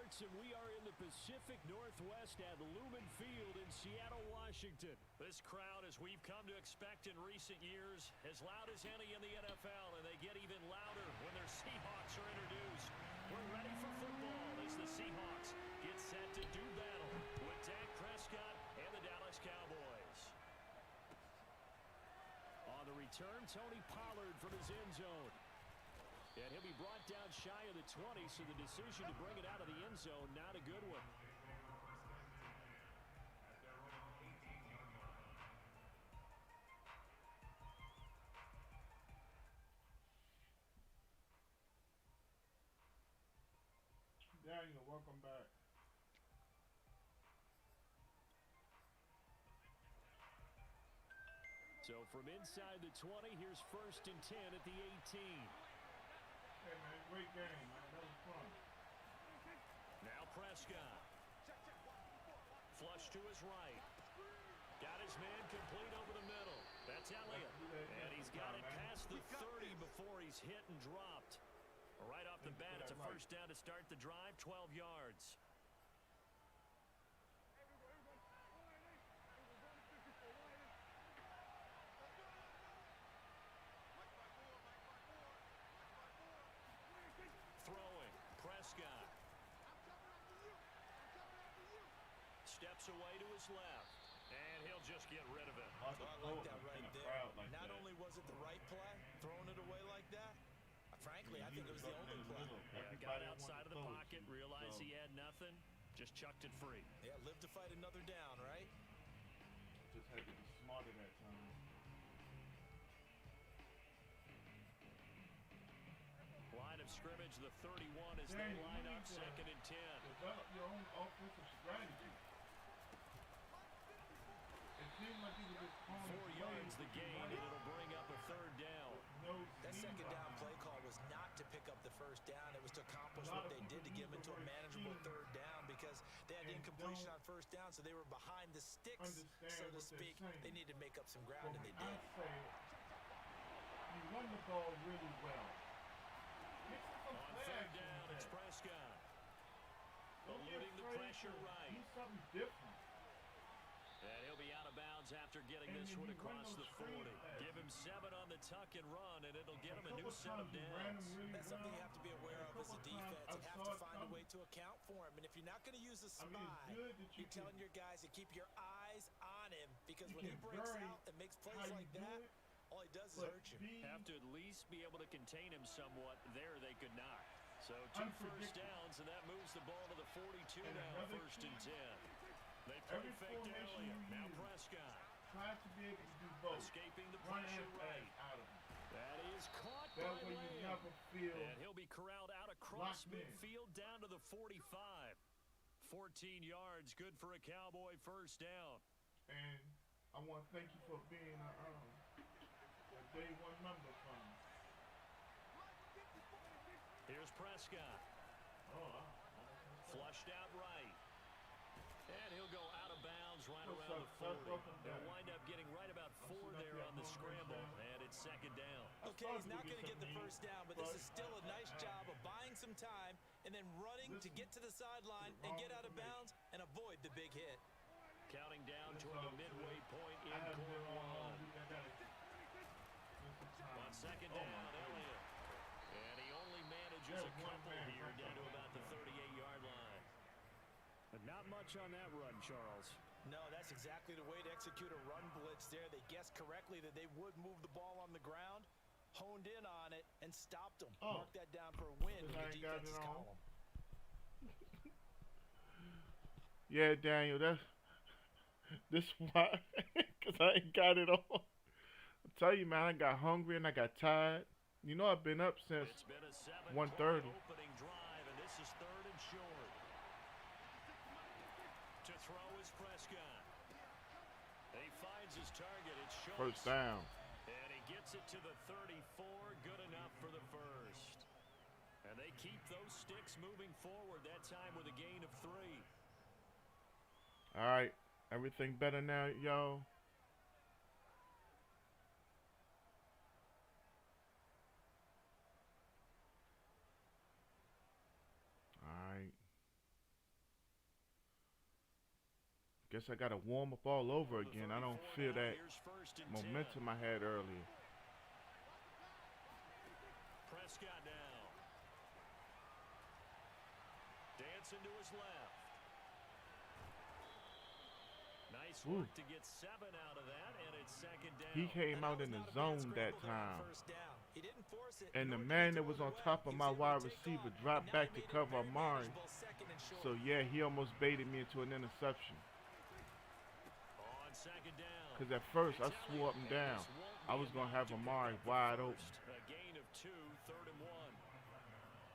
starts, and we are in the Pacific Northwest at Lumen Field in Seattle, Washington. This crowd, as we've come to expect in recent years, as loud as any in the NFL, and they get even louder when their Seahawks are introduced. We're ready for football as the Seahawks get set to do battle with Dak Prescott and the Dallas Cowboys. On the return, Tony Pollard from his end zone. And he'll be brought down shy of the 20, so the decision to bring it out of the end zone, not a good one. Daniel, welcome back. So from inside the 20, here's 1st and 10 at the 18. Hey, man, great game, man. That was fun. Now Prescott. Flush to his right. Got his man complete over the middle. That's Elliott. And he's got it past the 30 before he's hit and dropped. Right off the bat, it's a first down to start the drive, 12 yards. Throwing, Prescott. Steps away to his left. And he'll just get rid of it. I like that right there. Not only was it the right play, throwing it away like that, frankly, I think it was the only play. Yeah, got outside of the pocket, realized he had nothing, just chucked it free. Yeah, live to fight another down, right? Just had to be smarter that time. Line of scrimmage, the 31 as they line up 2nd and 10. Develop your own offensive strategy. It seemed like he was just 4 yards the gain, and it'll bring up a 3rd down. That 2nd down play call was not to pick up the 1st down. It was to accomplish what they did to get him into a manageable 3rd down because they had incompletion on 1st down, so they were behind the sticks, so to speak. They needed to make up some ground, and they did. You run the ball really well. On 3rd down, it's Prescott. Eluding the pressure right. Do something different. And he'll be out of bounds after getting this one across the 40. Give him 7 on the tuck and run, and it'll get him a new set of downs. That's something you have to be aware of as a defense. You have to find a way to account for him. And if you're not going to use a spy, you're telling your guys to keep your eyes on him because when he breaks out and makes plays like that, all he does is hurt you. Have to at least be able to contain him somewhat. There they could not. So 2 first downs, and that moves the ball to the 42 now, 1st and 10. They play fake to Elliott. Now Prescott. Try to be able to do both. Escaping the pressure right. Out of him. That is caught by Lamb. And he'll be corralled out across midfield down to the 45. 14 yards, good for a Cowboy 1st down. And I want to thank you for being a day 1 member from me. Here's Prescott. Flushed out right. And he'll go out of bounds right around the 40. They'll wind up getting right about 4 there on the scramble, and it's 2nd down. Okay, he's not going to get the 1st down, but this is still a nice job of buying some time and then running to get to the sideline and get out of bounds and avoid the big hit. Counting down toward the midway point in quarter 1. On 2nd down, Elliott. And he only manages a couple here down to about the 38-yard line. But not much on that run, Charles. No, that's exactly the way to execute a run blitz there. They guessed correctly that they would move the ball on the ground, honed in on it, and stopped them. Mark that down for a win in the defense's column. Yeah, Daniel, this why, because I ain't got it all. I tell you, man, I got hungry and I got tired. You know I've been up since 1:30. Opening drive, and this is 3rd and short. To throw is Prescott. He finds his target. It's short. 1st down. And he gets it to the 34. Good enough for the 1st. And they keep those sticks moving forward, that time with a gain of 3. All right. Everything better now, y'all? All right. Guess I gotta warm up all over again. I don't feel that momentum I had earlier. Prescott now. Dancing to his left. Nice work to get 7 out of that, and it's second down. He came out in the zone that time. And the man that was on top of my wide receiver dropped back to cover Amari. So yeah, he almost baited me into an interception. Because at first I swore up and down I was going to have Amari wide open. A gain of 2, 3rd and 1.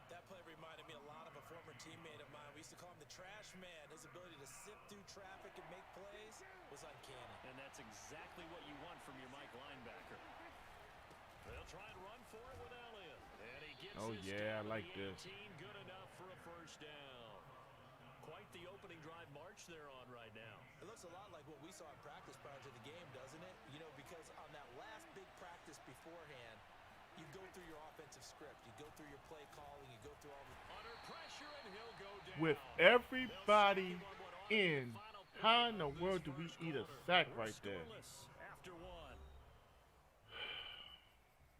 That play reminded me a lot of a former teammate of mine. We used to call him the trash man. His ability to sift through traffic and make plays was uncanny. And that's exactly what you want from your Mike linebacker. They'll try and run for it with Elliott. And he gets I like this. Good enough for a first down. Quite the opening drive march they're on right now. It looks a lot like what we saw in practice prior to the game, doesn't it? You know, because on that last big practice beforehand, you go through your offensive script, you go through your play calling, you go through all the... Under pressure, and he'll go down. With everybody in, how in the world do we eat a sack right there? After 1.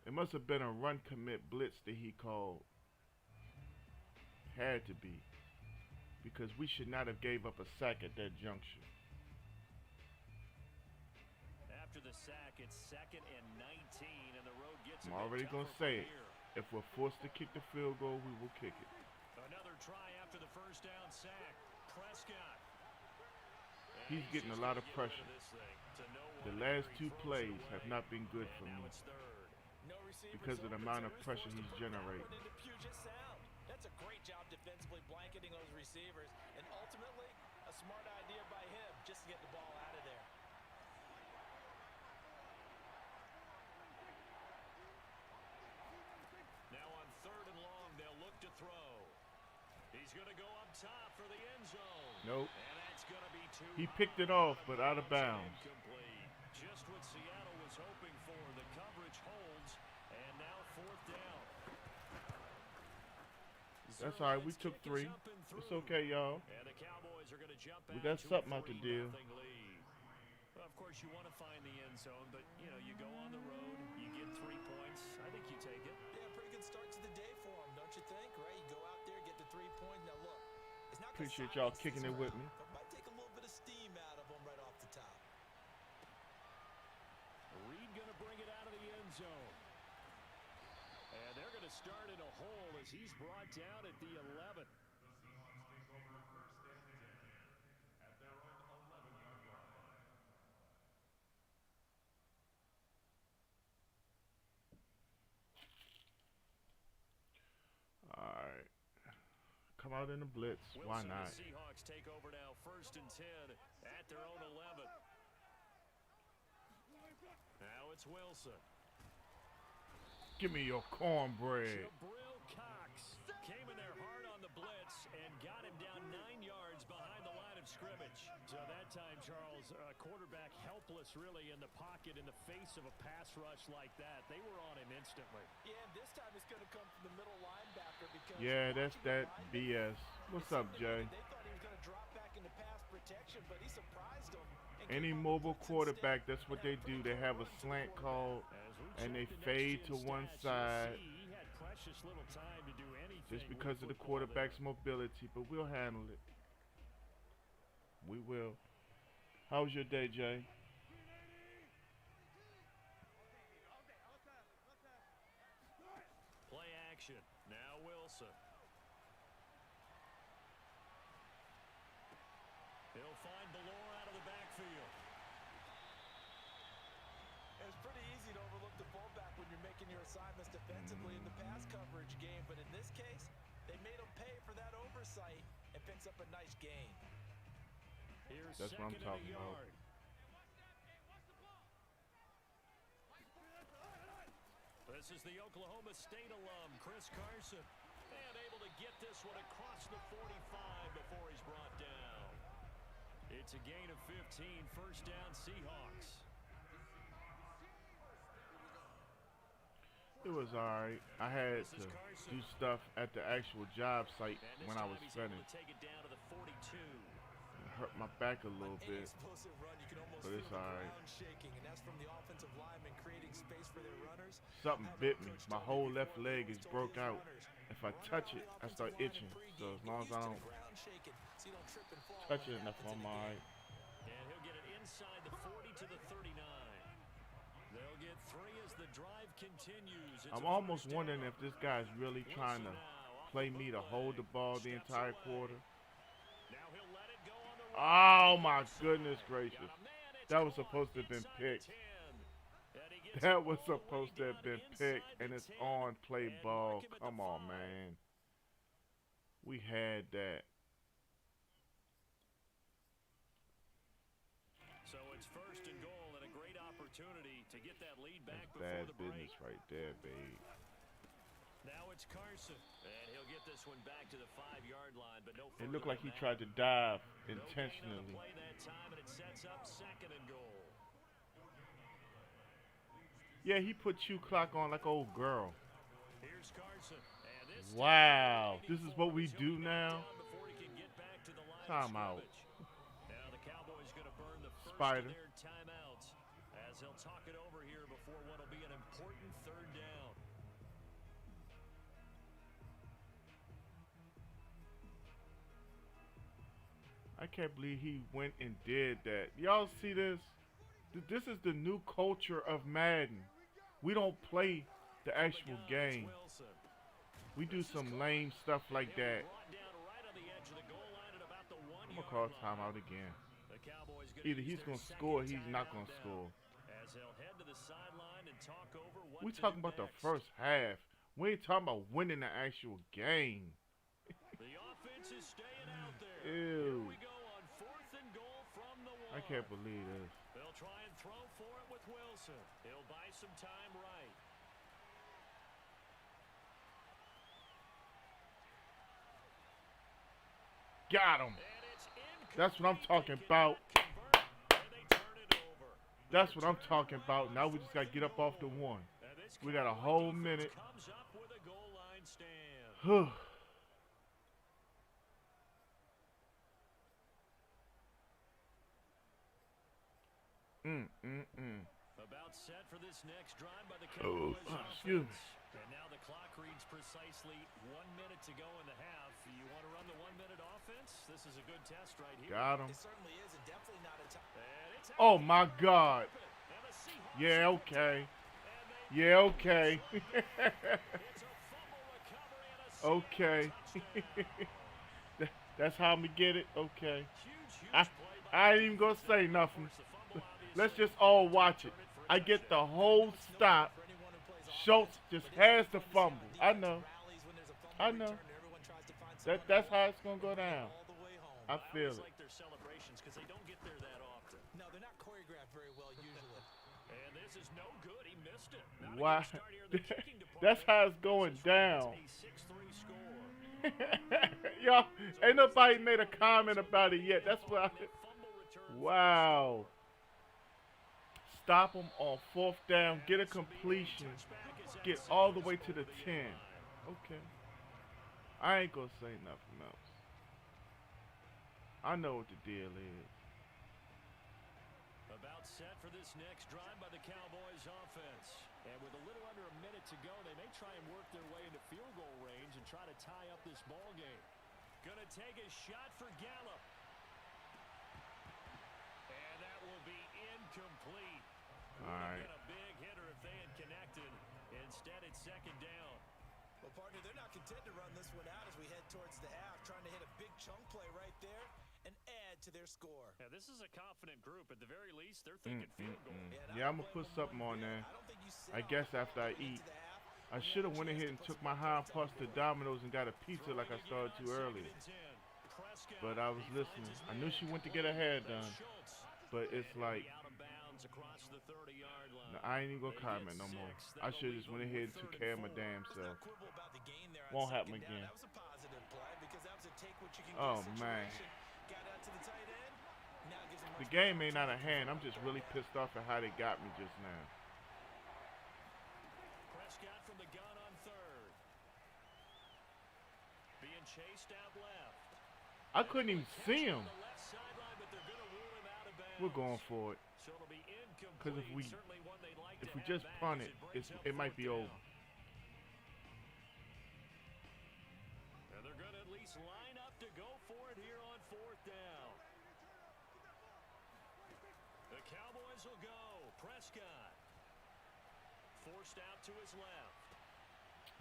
It must have been a run commit blitz that he called. Had to be. Because we should not have gave up a sack at that juncture. After the sack, it's 2nd and 19, and the road gets I'm already going to say it. If we're forced to kick the field goal, we will kick it. Another try after the first down sack. Prescott. He's getting a lot of pressure. The last 2 plays have not been good for me because of the amount of pressure he's generating. That's a great job defensively blanketing those receivers, and ultimately a smart idea by him just to get the ball out of there. Now on 3rd and long, they'll look to throw. He's going to go up top for the end zone. Nope. And that's going to be 2. He picked it off, but out of bounds. Just what Seattle was hoping for. The coverage holds, and now 4th down. That's all right. We took 3. It's okay, y'all. And the Cowboys are going to jump we got something out the deal. Well, of course, you want to find the end zone, but, you know, you go on the road, you get 3 points. I think you take it. Yeah, pretty good start to the day for them, don't you think? Right? You go out there, get the 3 points. Now, look, it's not appreciate y'all kicking it with me. It might take a little bit of steam out of them right off the top. Reed going to bring it out of the end zone. And they're going to start in a hole as he's brought down at the 11. All right. Come out in the blitz. Why not? The Seahawks take over now, 1st and 10 at their own 11. Now it's Wilson. Give me your cornbread. Jabril Cox came in there hard on the blitz and got him down 9 yards behind the line of scrimmage. So that time, Charles, quarterback helpless really in the pocket in the face of a pass rush like that. They were on him instantly. Yeah, and this time it's going to come from the middle linebacker because... Yeah, that's that BS. What's up, Jay? They thought he was going to drop back into pass protection, but he surprised them. Any mobile quarterback, that's what they do. They have a slant call, and they fade to one side just because of the quarterback's mobility, but we'll handle it. We will. How was your day, Jay? Play action. Now Wilson. He'll find Ballore out of the backfield. It's pretty easy to overlook the fullback when you're making your assignments defensively in the pass coverage game, but in this case, they made him pay for that oversight and picks up a nice gain. Here's That's what I'm talking about. This is the Oklahoma State alum, Chris Carson. And able to get this one across the 45 before he's brought down. It's a gain of 15, 1st down Seahawks. It was alright. I had to do stuff at the actual job site when I was finished. Take it down to the 42. It hurt my back a little Any bit, explosive run, you can almost but feel it's the alright. ground shaking, and that's from the offensive linemen creating space for their runners. Something I know bit me. Coach My told whole before, left he leg always is told broke his out. runners, If I run touch around it, the I offensive start line in itching. pregame. So as Get long as used I to the don't ground shaking so you don't trip and fall touch when it enough, happens in I'm the game. alright. And he'll get it inside the 40 to the 39. They'll get 3 as the drive continues. It's I'm a almost first wondering down. if this guy's really trying to play me to hold the ball the entire quarter. Now he'll let it go on the Oh right. my goodness gracious. Got a man, it's That was caught supposed to have been inside the picked. 10. And he gets That it was all the way supposed to have down been picked, inside and the it's 10, on play and ball. mark him at Come the on, 5. man. We had that. So it's first and goal and a great opportunity to get that lead back That's before bad the break. business right there, babe. Now it's Carson, and he'll get this one back to the 5-yard line, but no It further looked like he than tried that. to dive No gain on the intentionally. play that time, and it sets up second and goal. Yeah, he put you clock on like old girl. Here's Carson, and this Wow, this is what we do now. before he can get back to the line Time of out. scrimmage. Now the Cowboys going to burn the first Spider. of their timeouts as they'll talk it over here before what'll be an important third down. I can't believe he went and did that. Y'all see this? This is the new culture of Madden. We don't play the actual game. We do some lame stuff like that. I'm going to call timeout again. Either he's going to score or he's not going to score. We talking about the first half. We ain't talking about winning the actual game. The offense is staying out there. Ew. Here we go on 4th and goal from the 1. I can't believe this. They'll try and throw for it with Wilson. He'll buy some time right. Got him. And it's incomplete. That's what I'm talking They about. cannot convert, and they turn it over. That's what I'm talking about. Now we just got to get up off the 1. And this We got a Cowboy whole defense minute. comes up with a goal line stand. About set for this next drive by the Cowboys excuse me. offense. And now the clock reads precisely 1 minute to go in the half. You want to run the 1-minute offense? This is a good test right here. Got him. It certainly is, and definitely not a time. And it's Oh my God. and the Seahawks Yeah, have it. okay. And they Yeah, okay. It's a fumble recovery and a Okay. touchdown. That's how I'm going to get it? Okay. Huge I play by I ain't even going to say nothing. the fumble, Let's obviously. just all watch it. I get the whole stop. For anyone who plays Schultz offense, just but has it's the fun to see how fumble. the I defense know. rallies when there's a fumble I know. return and everyone tries to find someone That's to how it's going to go down. all the way home. I feel always it. like their celebrations because they don't get there that often. No, they're not choreographed very well usually. And this is no good. He missed it. Not a Why? good start here in the kicking That's department. how it's going This is down. a 6-3 score. Y'all, ain't nobody made a comment about it yet. That's why. Fumble return. Wow. Stop them on 4th down. Get a completion. Get all the way to the 10. Okay. I ain't going to say nothing else. I know what the deal is. About set for this next drive by the Cowboys offense. And with a little under a minute to go, they may try and work their way into field goal range and try to tie up this ball game. Gonna take a shot for Gallup. And that will be incomplete. All right. Been a big hitter if they had connected. Instead, it's second down. Well, partner, they're not content to run this one out as we head towards the half, trying to hit a big chunk play right there and add to their score. Now, this is a confident group. At the very least, they're thinking field goal. Yeah, I'm going to put something on there. I guess after I eat. I should have went ahead and took my hind parts to Domino's and got a pizza like I started to earlier. But I was listening. I knew she went to get her hair done. But it's like, no, I ain't even going to comment no more. I should have just went ahead and took care of my damn self. Won't happen again. Oh, man. The game ain't out of hand. I'm just really pissed off at how they got me just now. Prescott from the gun on 3rd. Being chased out left. I couldn't even see him. they're going to rule him out of bounds. We're going for it. So it'll be incomplete. Because Certainly one they'd like if to we have just back punt as it, brings up it might fourth be down. over. And they're going to at least line up to go for it here on fourth down. The Cowboys will go. Prescott. Forced out to his left.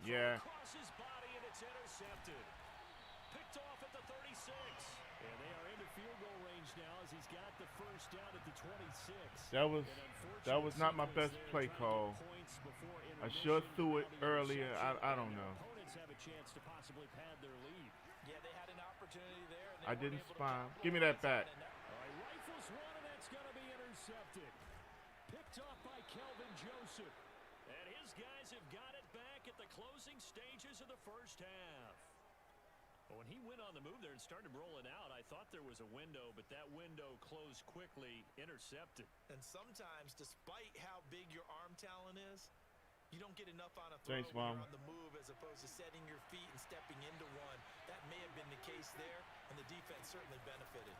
Yeah. Across his body, and it's intercepted. Picked off at the 36. And they are into field goal range now as he's got the first down at the 26. That was not my best play call. I should have threw it earlier. I don't know. Opponents have a chance to possibly pad their lead. Yeah, they had an opportunity there. And I didn't spy. Give me that back. All right, rifles one, and that's going to be intercepted. Picked off by Kelvin Joseph. And his guys have got it back at the closing stages of the first half. But when he went on the move there and started rolling out, I thought there was a window, but that window closed quickly, intercepted. And sometimes, despite how big your arm talent is, you don't get enough on a throw Thanks, when Mom. you're on the move as opposed to setting your feet and stepping into one. That may have been the case there, and the defense certainly benefited.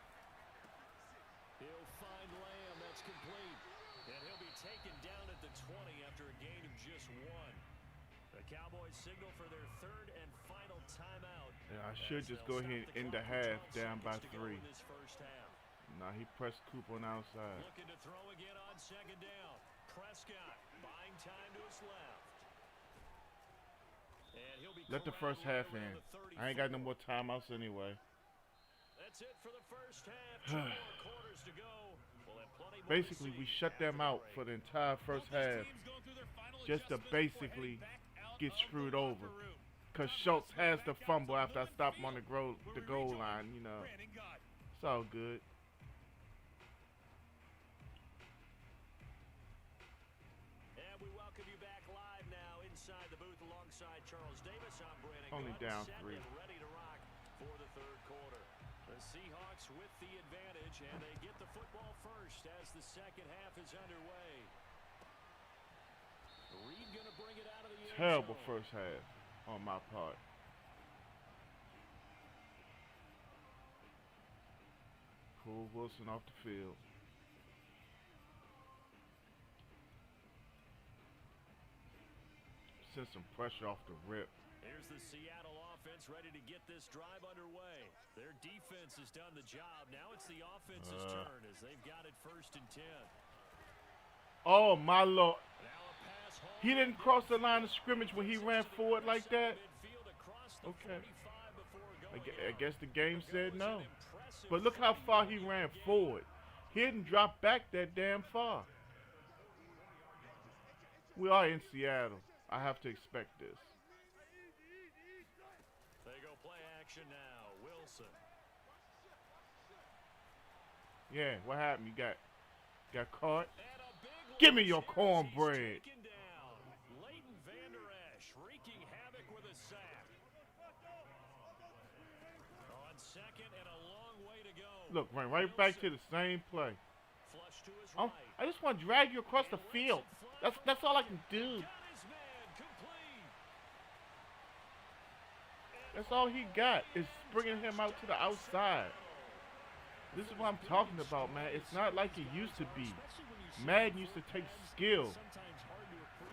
He'll find Lamb. That's complete. And he'll be taken down at the 20 after a gain of just one. The Cowboys signal for their third and final timeout. Yeah, I should just go ahead and end the half down by 3. Nah, he pressed Cooper on the outside. Looking to throw again on second down. Prescott buying time to his left. And he'll be Let the first half in. I ain't got no more timeouts anyway. That's it for the first half. 2 more quarters to go. We'll have plenty more Basically, to we see shut them after out the for break. the entire first half just to basically get screwed over. Because Schultz has the fumble after I stop him on the goal line, you know. It's all good. And we welcome you back live now inside the booth alongside Charles Davis. I'm Brandon. Only Gunn, down set 3. and ready to rock for the third quarter. The Seahawks with the advantage, and they get the football first as the second half is underway. Reed going to bring it out of the end Terrible zone. first half on my part. Pull Wilson off the field. Send some pressure off the rip. Here's the Seattle offense ready to get this drive underway. Their defense has done the job. Now it's the offense's turn as they've got it first and 10. Oh, my Lord. Now a pass home. He didn't cross the line of scrimmage when he ran forward like that? Okay. I guess the game said no. But look how far he ran forward. He didn't drop back that damn far. We are in Seattle. I have to expect this. They go play action now. Wilson. Yeah, what happened? You got caught? And a big Give me one. your cornbread. Taken down. Leighton Vander Esch wreaking havoc with a sack. On second and a long way to go. Look, ran right back to the same play. Flush to his right. I just want to drag you across the field. That's all I can do. Got his man complete. That's all he got is bringing him out to the outside. This is what I'm talking about, man. It's not like it used to be. Madden used to take skill.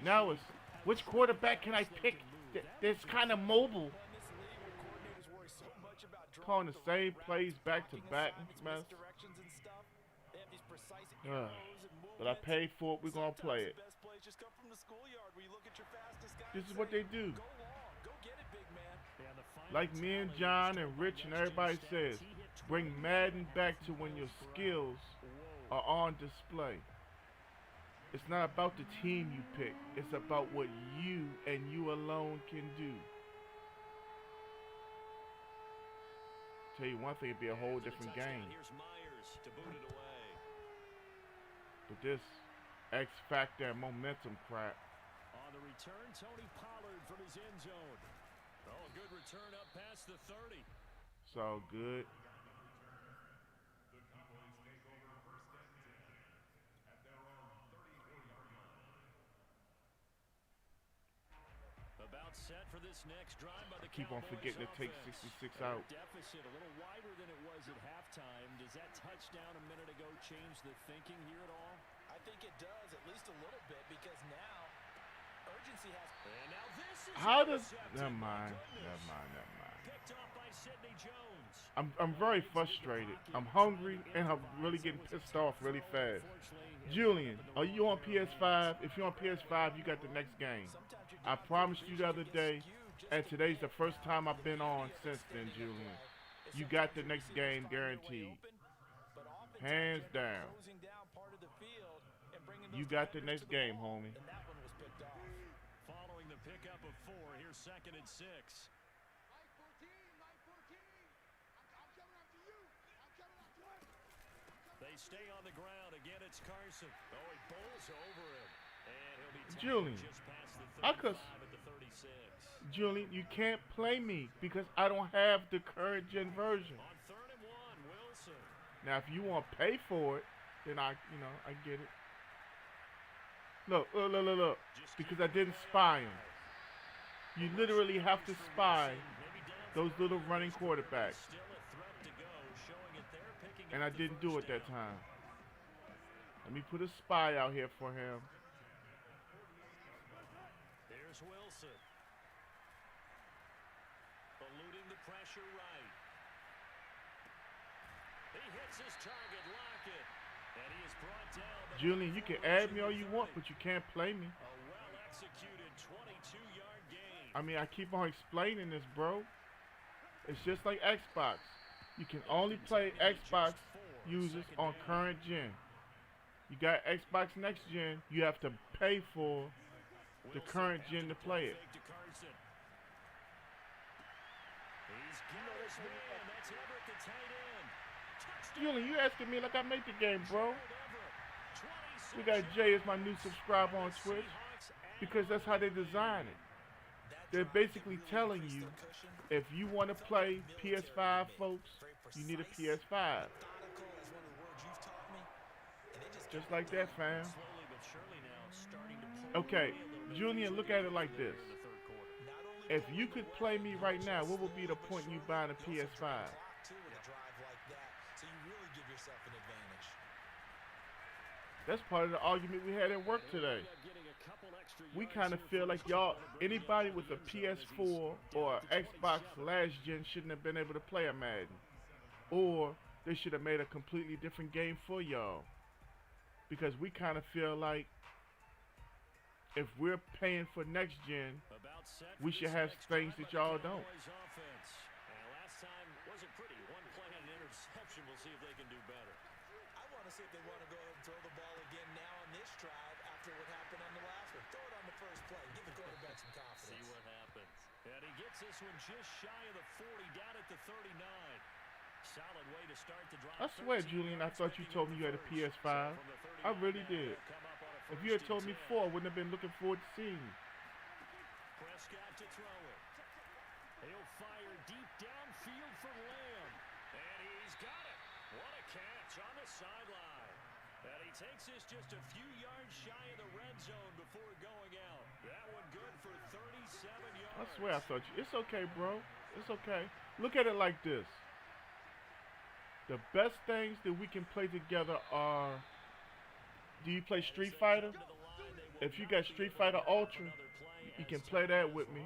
Now it's which quarterback can I pick that's kind of mobile? Calling the same plays back to back, man. But I paid for it. We're gonna play it. This is what they do. Like me and John and Rich and everybody says, bring Madden back to when your skills are on display. It's not about the team you pick. It's about what you and you alone can do. Tell you one thing, it'd be a whole different game. But this X factor and momentum crap. On the return, Tony Pollard from his end zone. Oh, good return up past the 30. It's all good. About about set for this next drive by the Keep on Cowboys forgetting to take offense. 66 out. Deficit a little wider than it was at halftime. Does that touchdown a minute ago change the thinking here at all? I think it does, at least a little bit, because now urgency has. And now this is How does? intercepted. Never My mind. goodness. Never mind. Never mind. Picked off by Sidney Jones. I'm very frustrated. I'm hungry and I'm really getting pissed off really fast. Julian, are you on PS5? If you're on PS5, you got the next game. I promised you the other day, and today's the first time I've been on since then, Julian. You got the next game guaranteed. Hands down. You got the next game, homie. Following the pickup of 4, here's 2nd and 6. They stay on the ground. Again, it's Carson. Oh, he bowls over him. And he'll be Julian, just past the I 35 could. at the 36. Julian, you can't play me because I don't have the current gen version. On 3rd and 1, Wilson. Now, if you want to pay for it, then I get it. Look. Because I didn't spy him. You literally have to spy those little running quarterbacks. Still a threat to go, showing it there, picking And up I the didn't do it first that down. time. Let me put a spy out here for him. There's Wilson. Eluding the pressure right. He hits his target, Lockett. And he is brought down. Julian, you can add me all you want, but you can't play me. A well-executed 22-yard gain. I mean, I keep on explaining this, bro. It's just like Xbox. You can only play Xbox users on current gen. You got Xbox Next Gen, you have to pay for the current gen to play it. He's got his man. That's Everett, the tight end. Touchdown. Julian, you asking me like I made the game, bro. Everett. We got Jay as my new subscriber on Twitch because that's how they design it. They're basically telling you if you want to play PS5, folks, you need a PS5. Just like that, fam. Okay, Julian, look at it like this. If you could play me right now, what would be the point in you buying a PS5? That's part of the argument we had at work today. We kind of feel like y'all, anybody with a PS4 or Xbox last gen shouldn't have been able to play a Madden. Or they should have made a completely different game for y'all. Because we kind of feel like if we're paying for next gen, we should have things that y'all don't. Last time wasn't pretty. One play and an interception. We'll see if they can do better. I want to see if they want to go ahead and throw the ball again now on this drive after what happened on the last one. Throw it on the first play. Give the quarterback some confidence. See what happens. And he gets this one just shy of the 40, down at the 39. Solid way to start the drive. I swear, Julian, I thought you told me you had a PS5. I really did. If you had told me 4, I wouldn't have been looking forward to seeing you. Prescott to throw it. He'll fire deep downfield for Lamb. And he's got it. What a catch on the sideline. And he takes this just a few yards shy of the red zone before going out. That one good for 37 yards. I swear I thought you. It's okay, bro. It's okay. Look at it like this. The best things that we can play together are, do you play Street Fighter? If you got Street Fighter Ultra, you can play that with me.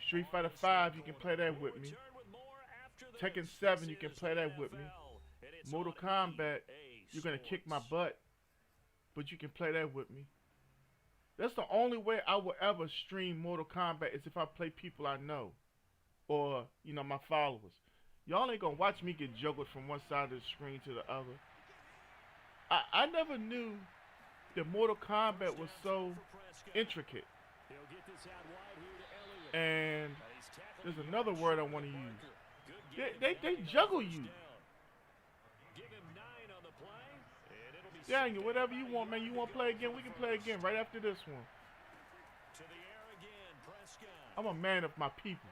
Street Fighter 5, you can play that with me. Tekken 7, you can play that with me. Mortal Kombat, you're going to kick my butt, but you can play that with me. That's the only way I will ever stream Mortal Kombat is if I play people I know or, you know, my followers. Y'all ain't gonna watch me get juggled from one side of the screen to the other. I never knew that Mortal Kombat was so intricate. And there's another word I want to use. They juggle you. Daniel, whatever you want, man. You want to play again? We can play again right after this one. I'm a man of my people.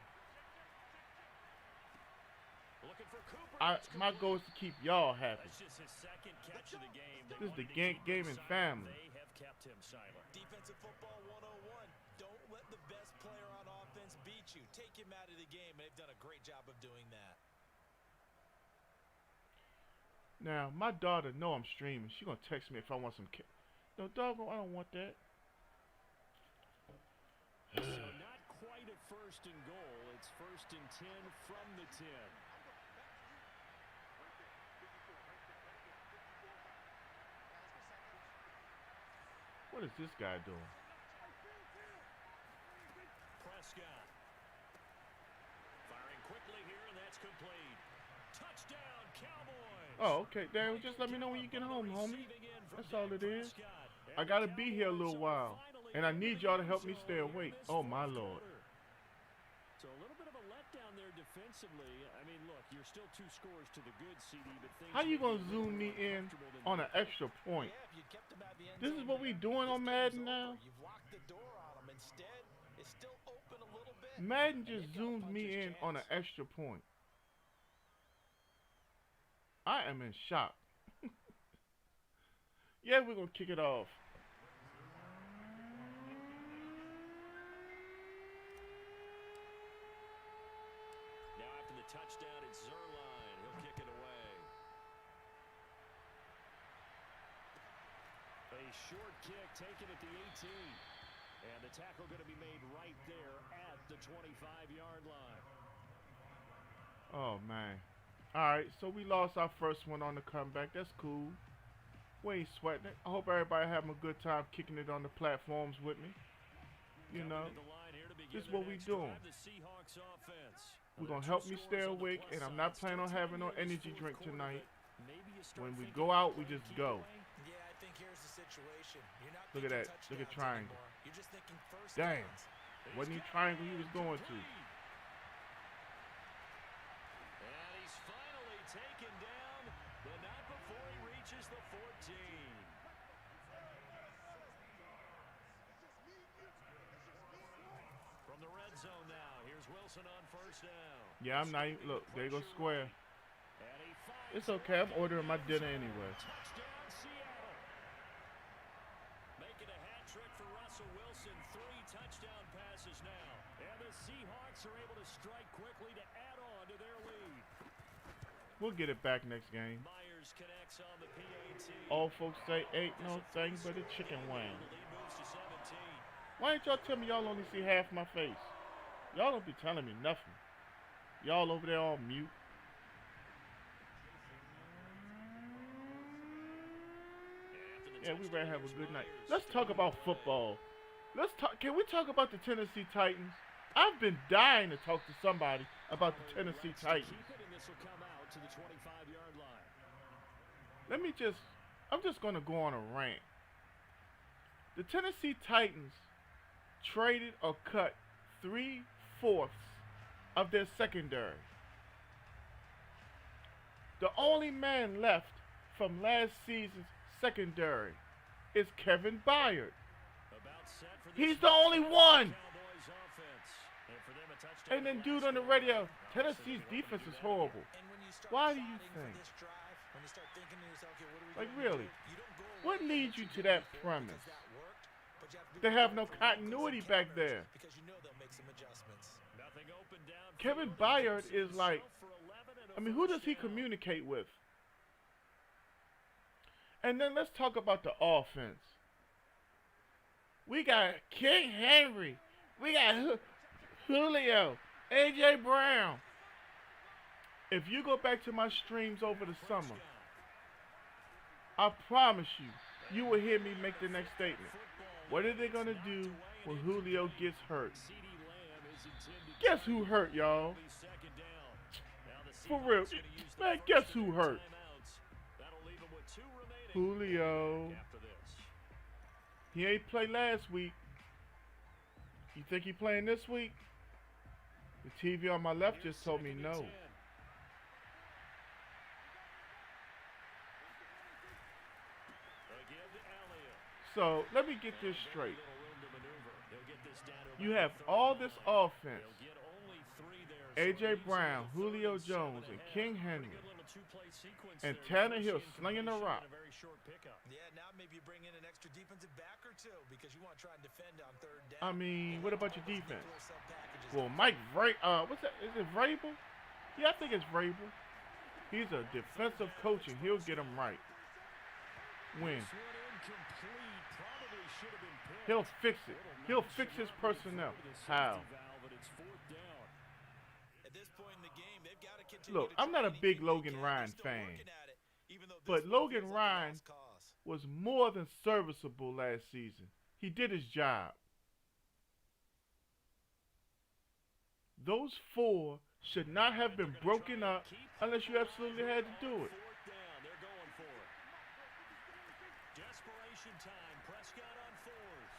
My goal is to keep y'all happy. This is the gaming family. Defensive football 101. Don't let the best player on offense you, take him out of the game, and they've done a great job of doing that. Now, my daughter know I'm streaming. She gonna text me if I want some. No, dog, I don't want that. So not quite a first and goal. It's first and 10 from the 10. What is this guy doing? Prescott. Firing quickly here, and that's complete. Touchdown, Cowboys. Oh, okay. Daniel, just let me know when you get home, homie. That's all it is. I gotta be here a little while, and I need y'all to help me stay awake. Oh, my Lord. So a little bit of a letdown there defensively. I mean, look, you're still 2 scores to the good, CD, but things How you gonna zoom me in on an extra point? This is what we doing on Madden now? Madden just zoomed me in on an extra point. I am in shock. Yeah, we're gonna kick it off. Now after the touchdown, it's Zerline. He'll kick it away. A short kick taken at the 18. And the tackle going to be made right there at the 25-yard line. Oh, man. All right, so we lost our first one on the comeback. That's cool. We ain't sweating it. I hope everybody having a good time kicking it on the platforms with me. You know, this is what we doing. We're going to help me stay awake, and I'm not planning on having no energy drink tonight. When we go out, we just go. Yeah, I think here's the situation. You're not Look at that. Look at triangle. anymore. You're just thinking first Damn. downs. Wasn't he triangle he was going to? And he's finally taken down, but not before he reaches the 14. From the red zone now, here's Wilson on first down. Yeah, I'm not even, look, there you go square. It's okay, I'm ordering my dinner anyway. Touchdown, Seattle. Making a hat trick for Russell Wilson. 3 touchdown passes now. And the Seahawks are able to strike quickly to add on to their lead. We'll get it back next game. Myers connects on the PAT. All folks say ain't no thing but a chicken wing. The lead moves to 17. Why ain't y'all tell me y'all only see half my face? Y'all don't be telling me nothing. Y'all over there all mute. Yeah, we better have a good night. Let's talk about football. Can we talk about the Tennessee Titans? I've been dying to talk to somebody about the Tennessee Titans. I'm just gonna go on a rant. The Tennessee Titans traded or cut 3/4 of their secondary. The only man left from last season's secondary is Kevin Byard. He's the only one. And then dude on the radio, Tennessee's defense is horrible. Why do you think? Like really? What leads you to that premise? They have no continuity back there. Kevin Byard is like, I mean, who does he communicate with? And then let's talk about the offense. We got King Henry. We got Julio. A.J. Brown. If you go back to my streams over the summer, I promise you, you will hear me make the next statement. What are they going to do when Julio gets hurt? Guess who hurt, y'all? For real. Man, guess who hurt? Julio. He ain't played last week. You think he playing this week? The TV on my left just told me no. So, let me get this straight. You have all this offense. A.J. Brown, Julio Jones, and King Henry. And Tannehill slinging the rock. Yeah, now maybe you bring in an extra defensive back or two because you want to try and defend on third down. I mean, what about your defense? Well, Mike what's that? Is it Vrabel? Yeah, I think it's Vrabel. He's a defensive coach, and he'll get them right. Win. He'll fix it. He'll fix his personnel. How? Look, I'm not a big Logan Ryan fan, but Logan Ryan was more than serviceable last season. He did his job. Those four should not have been broken up unless you absolutely had to do it. Desperation time. Prescott on fourth.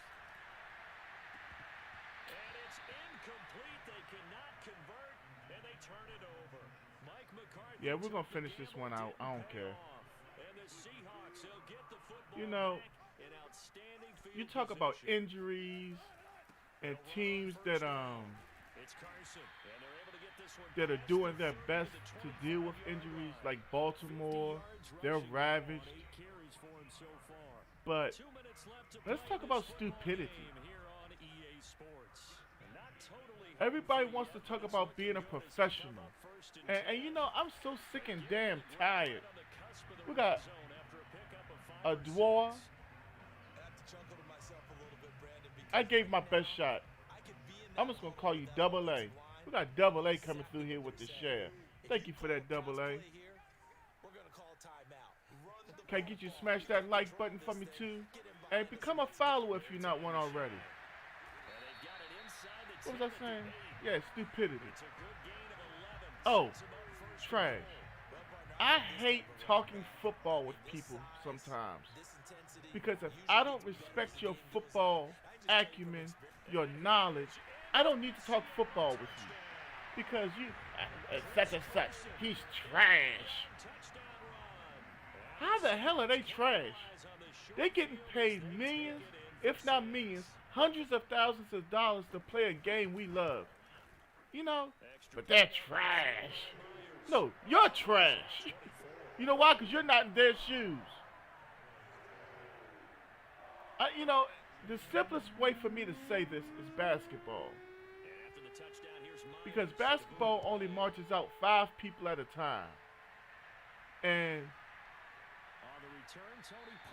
And it's incomplete. They cannot convert, and they turn it over. Mike McCarthy. Yeah, we're going to finish this one out. I don't care. And the Seahawks, they'll get the football. You know, an outstanding you talk about injuries and teams that it's Carson, and they're able to get this one that are doing their best to deal with injuries, like Baltimore. They're ravaged. But let's talk about stupidity. Everybody wants to talk about being a professional. And you know, I'm so sick and damn tired. We got a Dwar. I gave my best shot. I'm just going to call you Double A. We got Double A coming through here with the share. Thank you for that, Double A. Can I get you to smash that like button for me, too? And become a follower if you're not one already. What was I saying? Yeah, stupidity. Oh, trash. I hate talking football with people sometimes. Because if I don't respect your football acumen, your knowledge, I don't need to talk football with you. Because you, such and such, he's trash. How the hell are they trash? They're getting paid millions, if not millions, hundreds of thousands of dollars to play a game we love. You know, but they're trash. No, you're trash. You know why? Because you're not in their shoes. You know, the simplest way for me to say this is basketball. Because basketball only marches out 5 people at a time. And,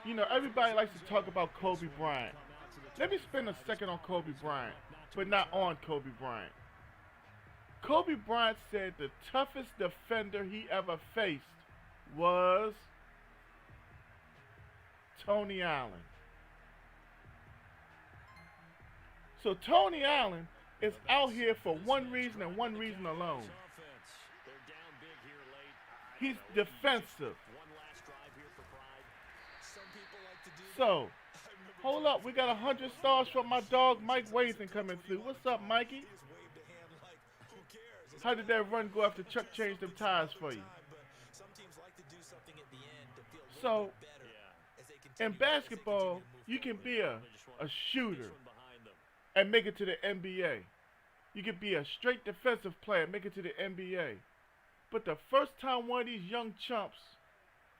you know, everybody likes to talk about Kobe Bryant. Let me spend a second on Kobe Bryant, but not on Kobe Bryant. Kobe Bryant said the toughest defender he ever faced was Tony Allen. So Tony Allen is out here for one reason and one reason alone. He's defensive. So, hold up, we got 100 stars from my dog Mike Wathan coming through. What's up, Mikey? How did that run go after Chuck changed them tires for you? So, in basketball, you can be a shooter and make it to the NBA. You can be a straight defensive player and make it to the NBA. But the first time one of these young chumps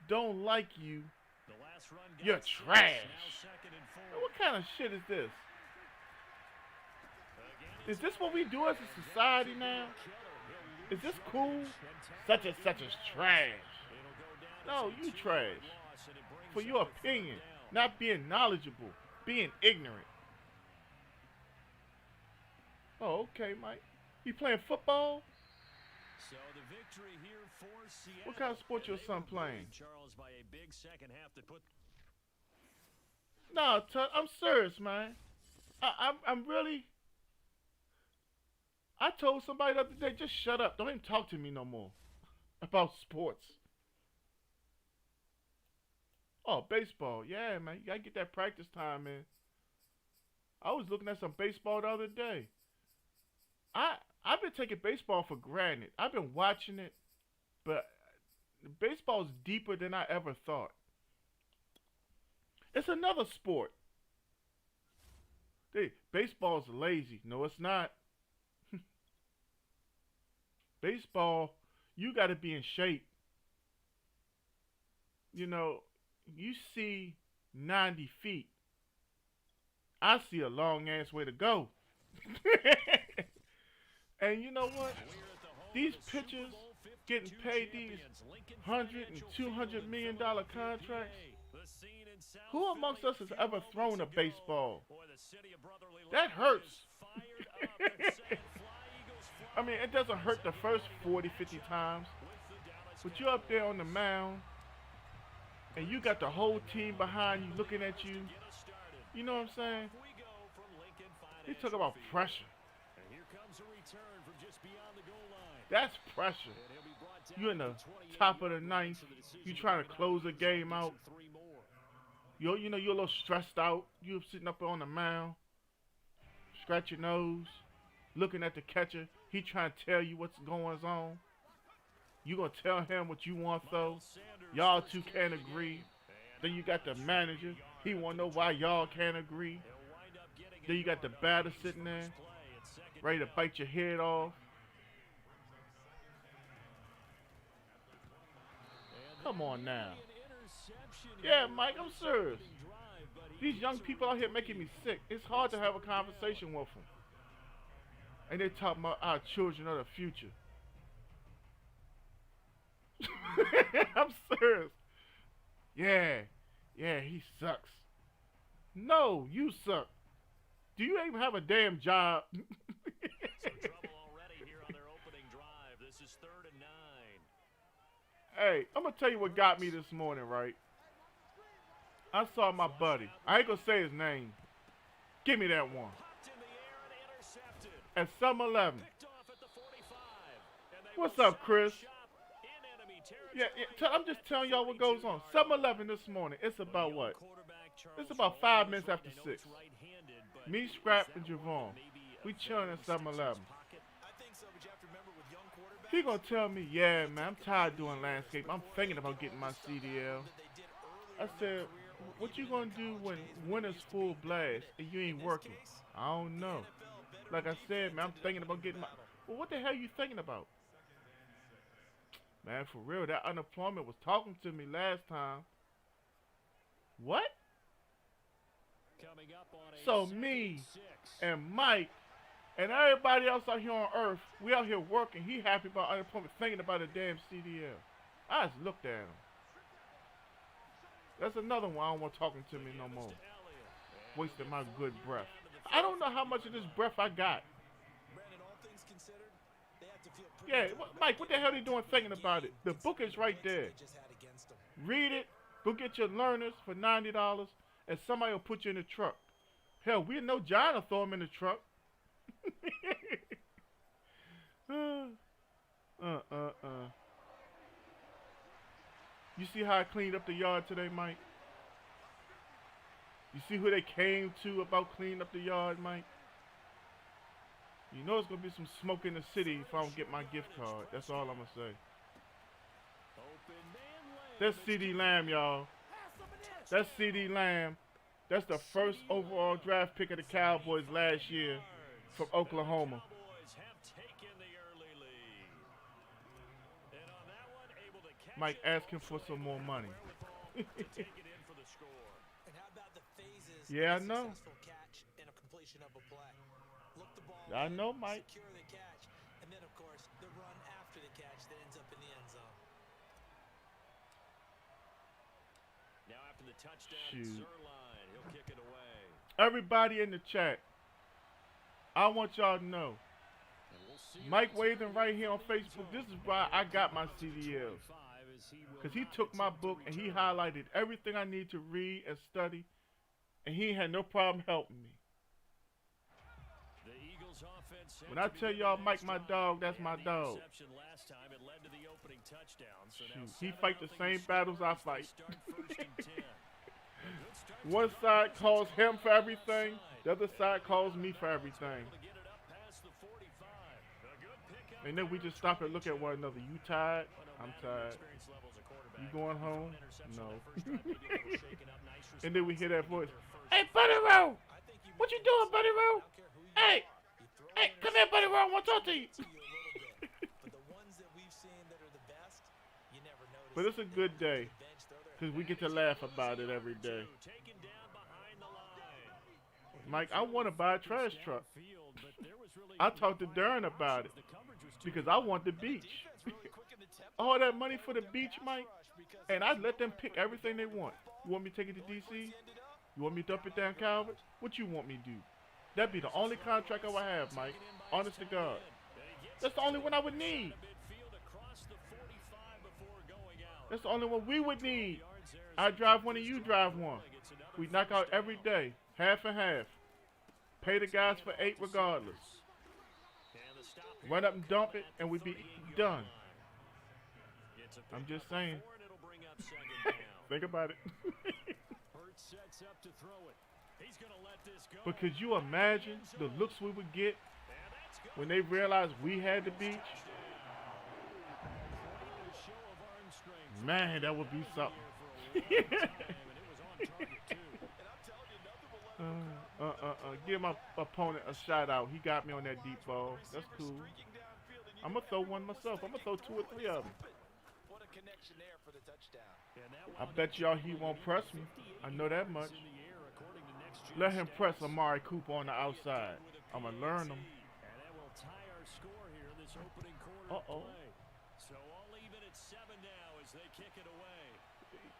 don't like you, you're trash. What kind of shit is this? Is this what we do as a society now? Is this cool? Such and such is trash. No, you trash. For your opinion, not being knowledgeable, being ignorant. Oh, okay, Mike. You playing football? So the victory here for Seattle. What kind of sport your son playing? Charles by a big second half that put. No, I'm serious, man. I'm really. I told somebody the other day, just shut up. Don't even talk to me no more about sports. Oh, baseball. Yeah, man. You gotta get that practice time, man. I was looking at some baseball the other day. I've been taking baseball for granted. I've been watching it, but baseball is deeper than I ever thought. It's another sport. Baseball's lazy. No, it's not. Baseball, you got to be in shape. You know, you see 90 feet. I see a long ass way to go. And you know what? These pitchers getting paid these $100 and $200 million contracts. Who amongst us has ever thrown a baseball? That hurts. I mean, it doesn't hurt the first 40, 50 times. But you're up there on the mound, and you got the whole team behind you looking at you. You know what I'm saying? He talk about pressure. That's pressure. You're in the top of the ninth. You trying to close the game out. You're a little stressed out. You're sitting up on the mound, scratch your nose, looking at the catcher. He trying to tell you what's going on. You gonna tell him what you want though. Y'all two can't agree. Then you got the manager. He wanna know why y'all can't agree. Then you got the batter sitting there, ready to bite your head off. Come on now. Yeah, Mike, I'm serious. These young people out here making me sick. It's hard to have a conversation with them. And they talk about our children are the future. I'm serious. Yeah, he sucks. No, you suck. Do you even have a damn job? Some trouble already here on their opening drive. This is 3rd and 9. Hey, I'm gonna tell you what got me this morning, right? I saw my buddy. I ain't gonna say his name. Give me that one. At 7-Eleven. What's up, Chris? Yeah, I'm just telling y'all what goes on. 7-Eleven this morning. It's about what? It's about 5 minutes after 6. Me, Scrap, and Javon. We chilling at 7-Eleven. He gonna tell me, yeah, man, I'm tired of doing landscape. I'm thinking about getting my CDL. I said, what you gonna do when winter's full blast and you ain't working? I don't know. Like I said, man, I'm thinking about getting my... Well, what the hell you thinking about? Man, for real, that unemployment was talking to me last time. What? So me and Mike and everybody else out here on Earth, we out here working. He happy about unemployment, thinking about a damn CDL. I just looked at him. That's another one I don't want talking to me no more. Wasting my good breath. I don't know how much of this breath I got. Yeah, Mike, what the hell are you doing thinking about it? The book is right there. Read it. Go get your learners for $90, and somebody will put you in the truck. Hell, we know John will throw him in the truck. You see how I cleaned up the yard today, Mike? You see who they came to about cleaning up the yard, Mike? You know it's going to be some smoke in the city if I don't get my gift card. That's all I'm going to say. That's CD Lamb, y'all. That's CD Lamb. That's the first overall draft pick of the Cowboys last year from Oklahoma. Mike, ask him for some more money. Yeah, I know. I know, Mike. And then, of course, the run after the catch that ends up in the end zone. Now after the touchdown, Zerline, he'll kick it away. Everybody in the chat, I want y'all to know. Mike Wathan right here on Facebook, this is why I got my CDLs. Because he took my book and he highlighted everything I need to read and study, and he had no problem helping me. When I tell y'all Mike my dog, that's my dog. Shoot, he fight the same battles I fight. One side calls him for everything, the other side calls me for everything. And then we just stop and look at one another. You tired? I'm tired. You going home? No. And then we hear that voice. Hey, Buddy Rowe! What you doing, Buddy Rowe? Hey! Hey, come here, Buddy Rowe. I want to talk to you. But it's a good day because we get to laugh about it every day. Mike, I want to buy a trash truck. I talked to Darren about it because I want the beach. All that money for the beach, Mike, and I let them pick everything they want. You want me to take it to D.C.? You want me to dump it down Calvert? What you want me to do? That'd be the only contract I would have, Mike. Honest to God. That's the only one I would need. That's the only one we would need. I drive one and you drive one. We knock out every day. Half and half. Pay the guys for 8 regardless. Run up and dump it and we'd be done. I'm just saying. Think about it. But could you imagine the looks we would get when they realized we had the beach? Man, that would be something. Give my opponent a shout out. He got me on that deep ball. That's cool. I'm going to throw one myself. I'm going to throw 2 or 3 of them. I bet y'all he won't press me. I know that much. Let him press Amari Cooper on the outside. I'm going to learn him. Uh-oh.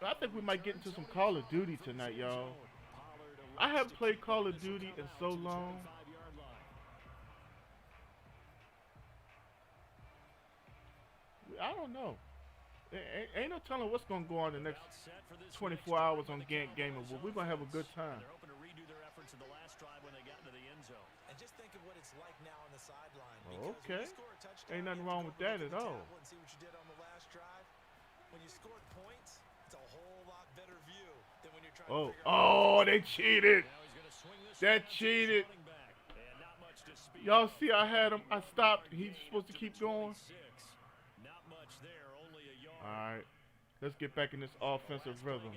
I think we might get into some Call of Duty tonight, y'all. I haven't played Call of Duty in so long. I don't know. Ain't no telling what's going to go on the next 24 hours on Gaming. We're going to have a good time. Okay. Ain't nothing wrong with that at all. Oh, they cheated. That cheated. Y'all see I had him. I stopped. He's supposed to keep going. All right. Let's get back in this offensive rhythm.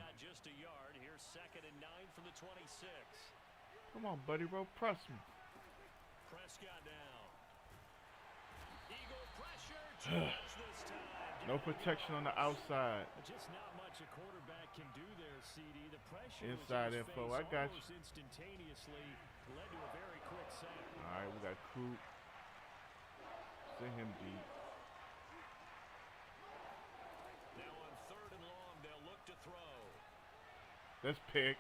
Come on, buddy. Bro, press me. No protection on the outside. Inside info. I got you. All right, we got Coop. Send him deep. Now on 3rd and long, they'll look to throw. Let's pick.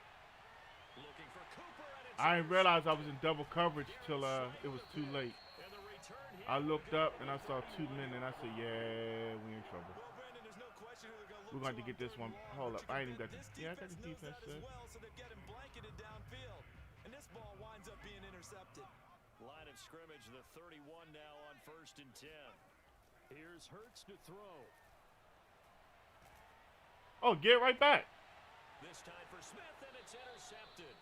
Looking for Cooper, and it's I didn't realize I was in double coverage till it was too late. I looked up and I saw 2 men and I said, yeah, we in trouble. We're going to get this one. Hold up. I ain't even got the I got the defense set. And this ball winds up being intercepted. Line of scrimmage, the 31 now on 1st and 10. Here's Hurts to throw. Oh, get right back. This time for Smith, and it's intercepted.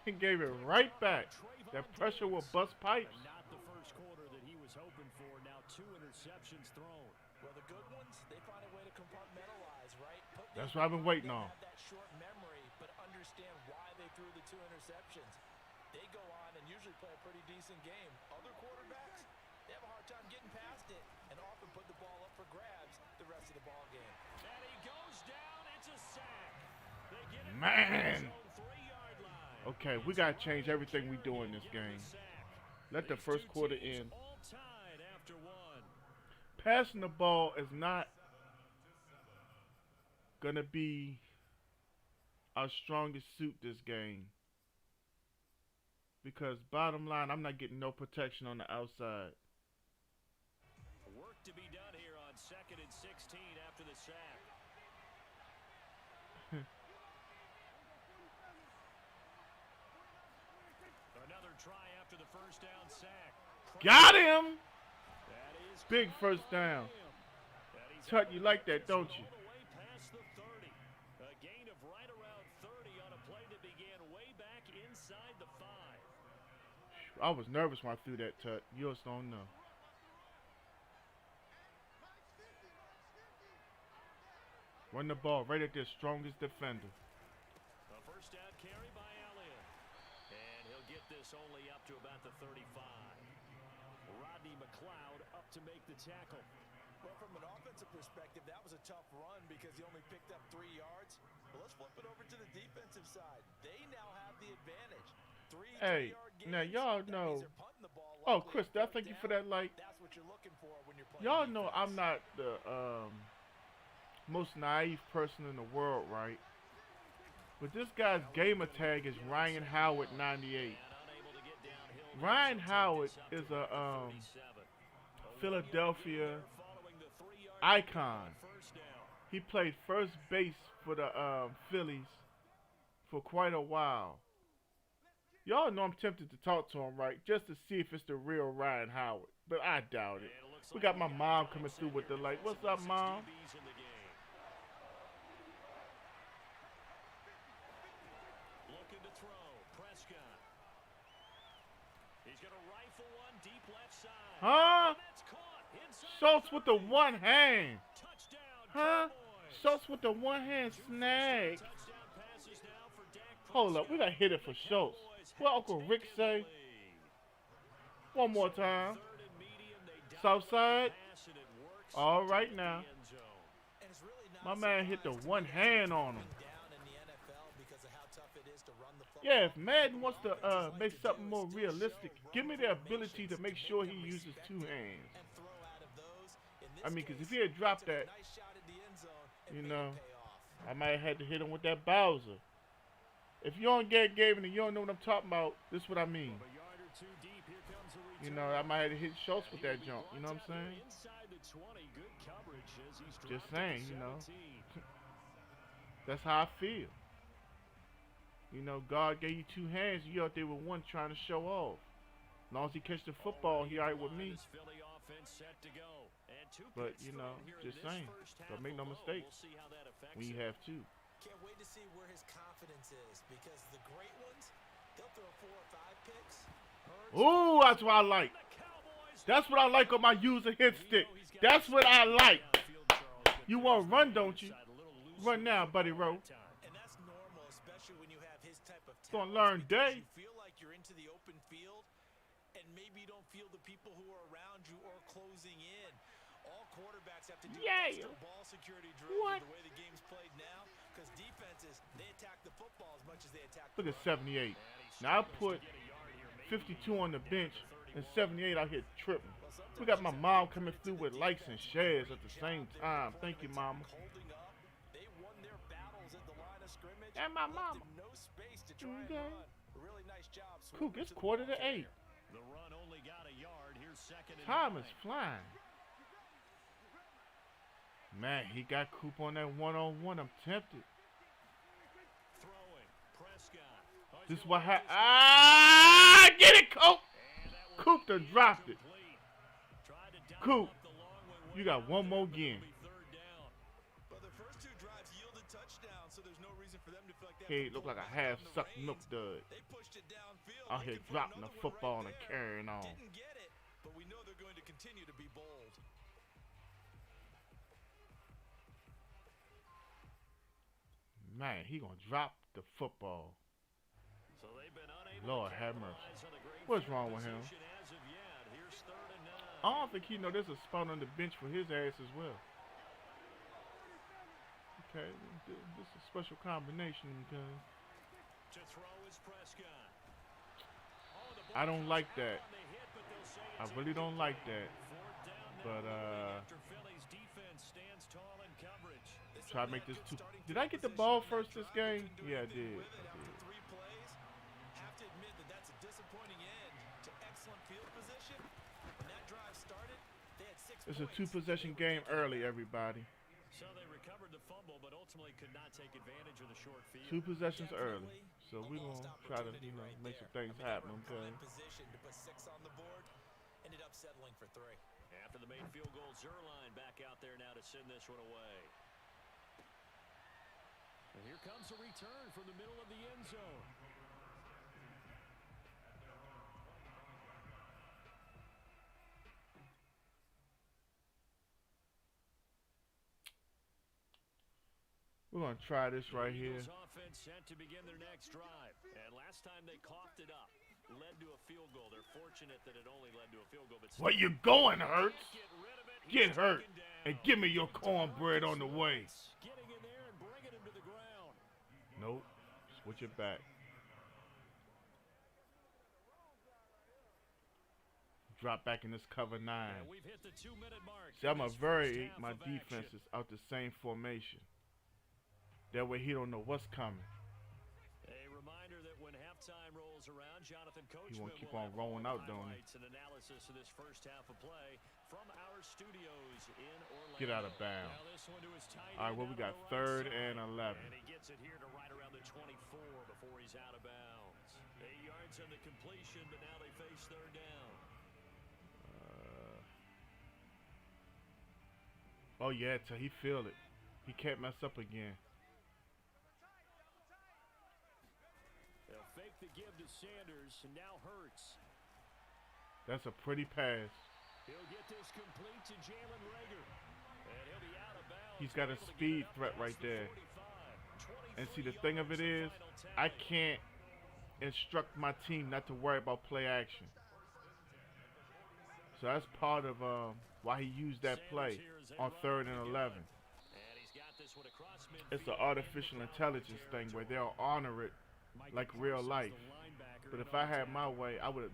He gave it right back. That pressure will bust pipes. Not the first quarter that he was hoping for. Now 2 interceptions thrown. Well, the good ones, they find a way to compartmentalize, right? That's what I've been waiting on. Have that short memory, but understand why they threw the 2 interceptions. They go on and usually play a pretty decent game. Other quarterbacks, they have a hard time getting past it and often put the ball up for grabs the rest of the ball game. And he goes down. It's a sack. They get it. Man. Okay, we got to change everything we do in this game. Let the first quarter end. Passing the ball is not going to be our strongest suit this game. Because bottom line, I'm not getting no protection on the outside. Work to be done here on 2nd and 16 after the sack. Another try after the first down sack. Got him! Big first down. Tut, you like that, don't you? A gain of right around 30 on a play that began way back inside the 5. I was nervous when I threw that, Tut. You just don't know. Run the ball right at their strongest defender. A first down carry by Elliott. And he'll get this only up to about the 35. Rodney McLeod up to make the tackle. Well, from an offensive perspective, that was a tough run because he only flip it over to the defensive side. They now have the advantage. Hey, now y'all know. Oh, Chris, I thank you for that. Like, y'all know I'm not the most naive person in the world, right? But this guy's gamer tag is Ryan Howard 98. Ryan Howard is a Philadelphia icon. He played first base for the Phillies for quite a while. Y'all know I'm tempted to talk to him, right? Just to see if it's the real Ryan Howard. But I doubt it. We got my mom coming through with the like, what's up, Mom? Looking to throw. Prescott. He's going to rifle one deep left side. Huh? Schultz with the one hand. Huh? Schultz with the one hand snag. Hold up, we got hit it for Schultz. What Uncle Rick say? One more time. South side. All right now. My man hit the one hand on him. Yeah, if Madden wants to make something more realistic, give me the ability to make sure he uses two hands. I mean, because if he had dropped that, you know, I might have had to hit him with that Bowser. If you don't get Gabe and you don't know what I'm talking about, this is what I mean. You know, I might have to hit Schultz with that jump. You know what I'm saying? Just saying, you know. That's how I feel. You know, God gave you two hands. You out there with one trying to show off. As long as he catch the football, he all right with me. But, you know, just saying. Don't make no mistakes when you have two. Can't wait to see where his confidence is, because the great ones, they'll throw 4 or 5 picks. Ooh, that's what I like. That's what I like on my user hit stick. That's what I like. You want to run, don't you? Run now, Buddy Rowe. And that's normal, especially when you have his type of Gonna talent. learn day. You feel like you're into the open field, and maybe you don't feel the people who are around you or closing in. All quarterbacks have to do extra ball security drills the way the game's played now, because defenses, they attack the football as much as they attack the Look at 78. Now I put 52 on the bench and 78 out here tripping. We got my mom coming through with likes and shares at the same time. Thank you, Mama. They won their battles at the line of scrimmage. And my mama. No space to try and run. Really nice job. Cool, it's 7:45. The run only got a yard. Here's second and Time is flying. Man, he got Coop on that one-on-one. I'm tempted. Throwing. Prescott. This is what happened. Ah, get it, Coop. Coop done dropped it. Coop, you got one more game. But the first 2 drives yielded touchdowns, so there's no reason for them to feel like He look like a half-sucked milk dud. They pushed it downfield. Out here dropping the football and carrying on. Didn't get it, but we know they're going to continue to be bold. Man, he gonna drop the football. So they've been unable Lord to have capitalize mercy. on the great What's field wrong with him? position as of yet. Here's 3rd and 9. I don't think he know there's a spot on the bench for his ass as well. Okay, this is a special combination. Okay. To throw is Prescott. I don't like that. I really don't like that. But try to make this 2. Did I get the ball first this game? Yeah, I did. Have to admit that that's a disappointing end to excellent field position. When that drive started, they had 6 It's a points. 2-possession game early, everybody. So they recovered the fumble, but ultimately could not take advantage of the short field. 2 possessions early. So we're going to try to, make some things happen, okay? Position to put 6 on the board, ended up settling for 3. After the made field goal, Zerline back out there now to send this one away. And here comes a return from the middle of the end zone. We're going to try this right here. Offense set to begin their next drive. And last time they coughed it up, led to a field goal. They're fortunate that it only led to a field goal. But where you going, Hurts? Get hurt and give me your cornbread on the way. Getting in there and bringing him to the ground. Nope. Switch it back. Drop back in this cover 9. And we've hit the 2-minute mark. See, I'm a in this very first half my of action. defenses out the same formation. That way he don't know what's coming. A reminder that when halftime rolls around, Jonathan He Coachman won't keep will on have rolling all out, don't he? highlights and analysis of this first half of play from our studios in Orlando. Get out of bounds. Now this one to his tight All right, end well, we out got on the third right and side. 11. And he gets it here to right around the 24 before he's out of bounds. 8 yards on the completion, but now they face third down. Oh yeah, till he feel it. He can't mess up again. They'll fake the give to Sanders, and now Hurts. That's a pretty pass. He'll get this complete to Jalen Reagor. And he'll be out of bounds. He's got a speed threat right there. And see, the thing of it is, I can't instruct my team not to worry about play action. So that's part of why he used that play on 3rd and 11. It's an artificial intelligence thing where they'll honor it like real life. But if I had my way, I would,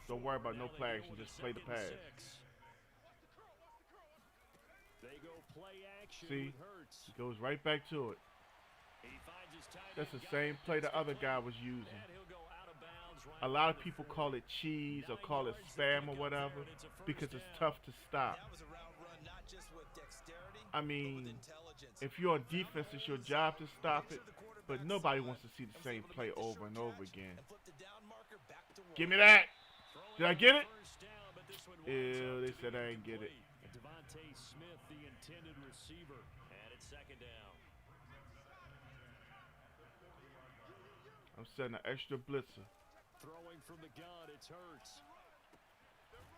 don't worry about no play action, just play the pass. See, he goes right back to it. That's the same play the other guy was using. A lot of people call it cheese or call it spam or whatever because it's tough to stop. I mean, if you're on defense, it's your job to stop it, but nobody wants to see the same play over and over again. Give me that! Did I get it? Ew, they said I didn't get it. Smith, the intended receiver, and it's second down. I'm setting an extra blitzer. Throwing from the gun, it's Hurts.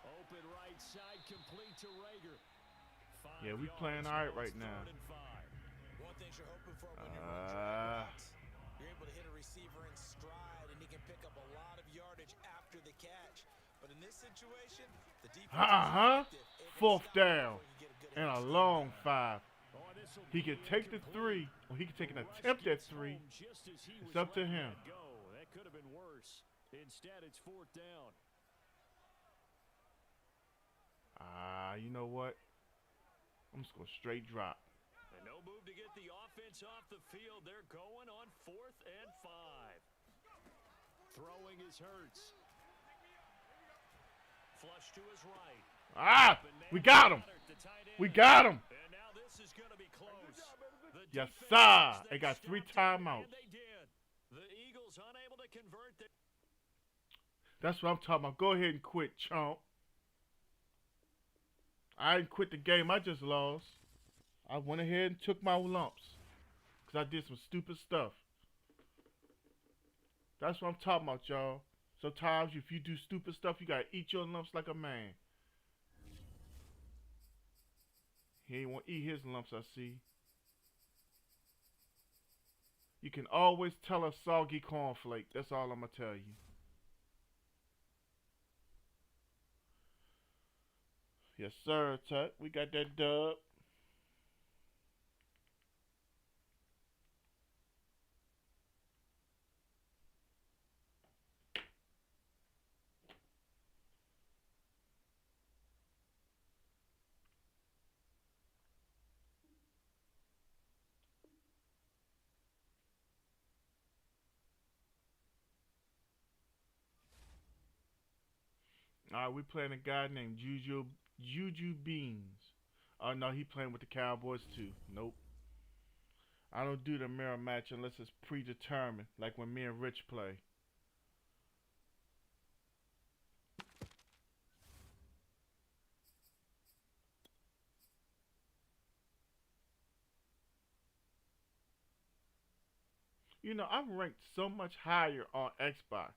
Open right side, complete to Reagor. Yeah, we playing all right now. One thing you're hoping for when you're you're able to hit a receiver in stride, and he can pick up a lot of yardage after the catch. But in this situation, the defense fourth down and a long 5. He can take the 3, or he can take an attempt at 3. It's up to him. That could have been worse. Instead, it's 4th down. You know what? I'm just going to straight drop. And no move to get the offense off the field. They're going on 4th and 5. Throwing is Hurts. Flush to his right. We got him. We got him. And now this is going to be close. Yes, sir. They got 3 timeouts. They did. The Eagles unable to convert. That's what I'm talking about. Go ahead and quit, chump. I didn't quit the game. I just lost. I went ahead and took my lumps because I did some stupid stuff. That's what I'm talking about, y'all. Sometimes if you do stupid stuff, you got to eat your lumps like a man. He ain't want to eat his lumps, I see. You can always tell a soggy cornflake. That's all I'm going to tell you. Yes, sir, Tut. We got that dub. Alright, we playing a guy named Juju Beans. Oh no, he playing with the Cowboys too. Nope. I don't do the mirror match unless it's predetermined, like when me and Rich play. You know, I'm ranked so much higher on Xbox.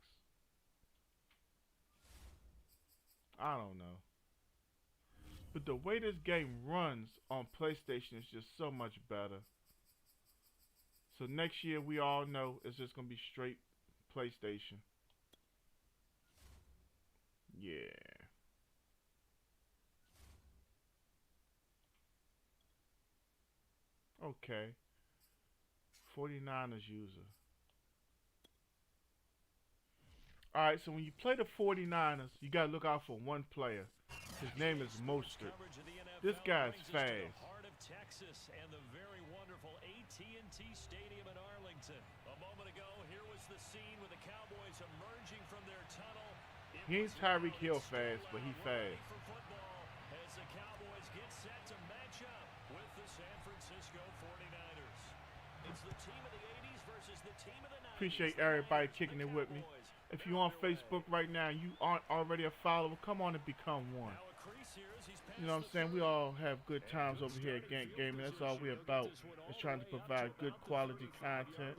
I don't know. But the way this game runs on PlayStation is just so much better. So next year, we all know it's just going to be straight PlayStation. Yeah. Okay. 49ers user. Alright, so when you play the 49ers, you gotta look out for one player. His name is Mostert. This guy's fast. Texas and the very wonderful AT&T Stadium in Arlington. A moment ago, here was the scene with the Cowboys emerging from their tunnel. He ain't Tyreek Hill fast, but he fast. As the Cowboys get set to match up with the San Francisco 49ers. It's the team of the 80s versus the team of the 90s. Appreciate everybody kicking it with me. If you're on Facebook right now and you aren't already a follower, come on and become one. You know what I'm saying? We all have good times over here at Gank Gaming. That's all we're about, is trying to provide good quality content.